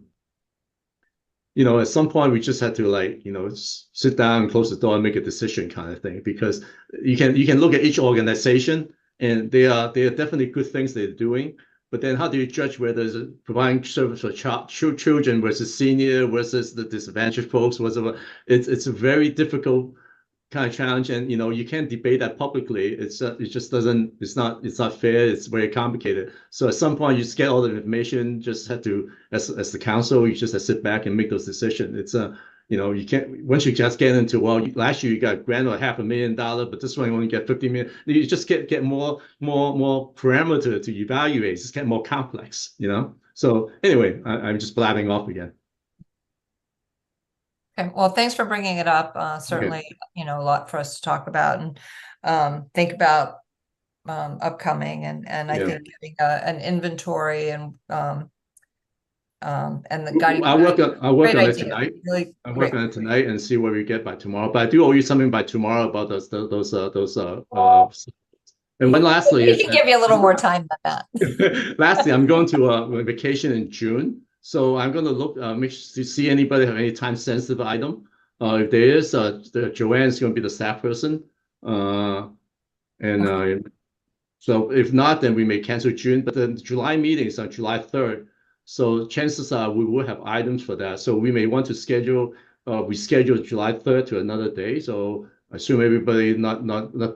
some point we just had to sit down and close the door and make a decision kind of thing, because you can look at each organization and they are definitely good things they're doing, but then how do you judge whether it's providing service for children versus senior versus the disadvantaged folks, whatever? It's a very difficult kind of challenge, and you can't debate that publicly. It's not fair. It's very complicated. So at some point you just get all the information, just have to, as the council, you just have to sit back and make those decisions. You know, you can't, once you just get into, well, last year you got a grant or $500,000, but this one you only get 50 million. You just get more parameter to evaluate. It's just get more complex, you know? So anyway, I'm just blabbing off again. Okay, well, thanks for bringing it up. Certainly, you know, a lot for us to talk about and think about upcoming and I Yeah. think getting an inventory and the guiding. I'll work Great on it idea. tonight. Really I'll great. work on it tonight and see what we get by tomorrow. But I do owe you something by tomorrow about those and one lastly We is can give you a little more time than that. lastly, I'm going to a vacation in June. So I'm going to look, make sure to see anybody have any time sensitive item. If there is, Joanne is going to be the staff person. So if not, then we may cancel June, but the July meeting is on July 3rd. So chances are we will have items for that. So we may want to schedule, reschedule July 3rd to another day. So I assume everybody not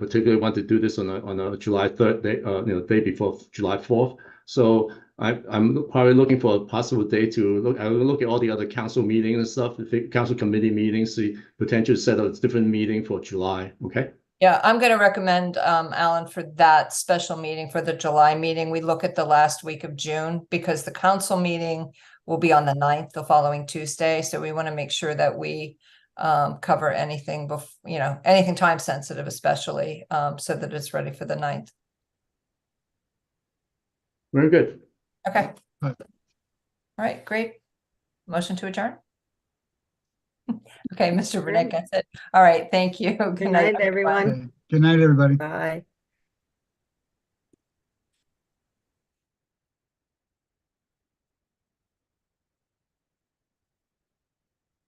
particularly want to do this on a July 3rd day, day before July 4th. So I'm probably looking for a possible day to look. I will look at all the other council meetings and stuff, the council committee meetings, see potential set of different meeting for July. Okay. Yeah, I'm going to recommend, Alan, for that special meeting for the July meeting, we look at the last week of June because the council meeting will be on the 9th, the following Tuesday. So we want to make sure that we cover anything anything time sensitive, especially so that it's ready for the 9th. Very good. Okay. Right. All right, great. Motion to adjourn. Okay, Mr. Burnett gets it. All right, thank you. Good night, everyone. Good night, everybody. Bye.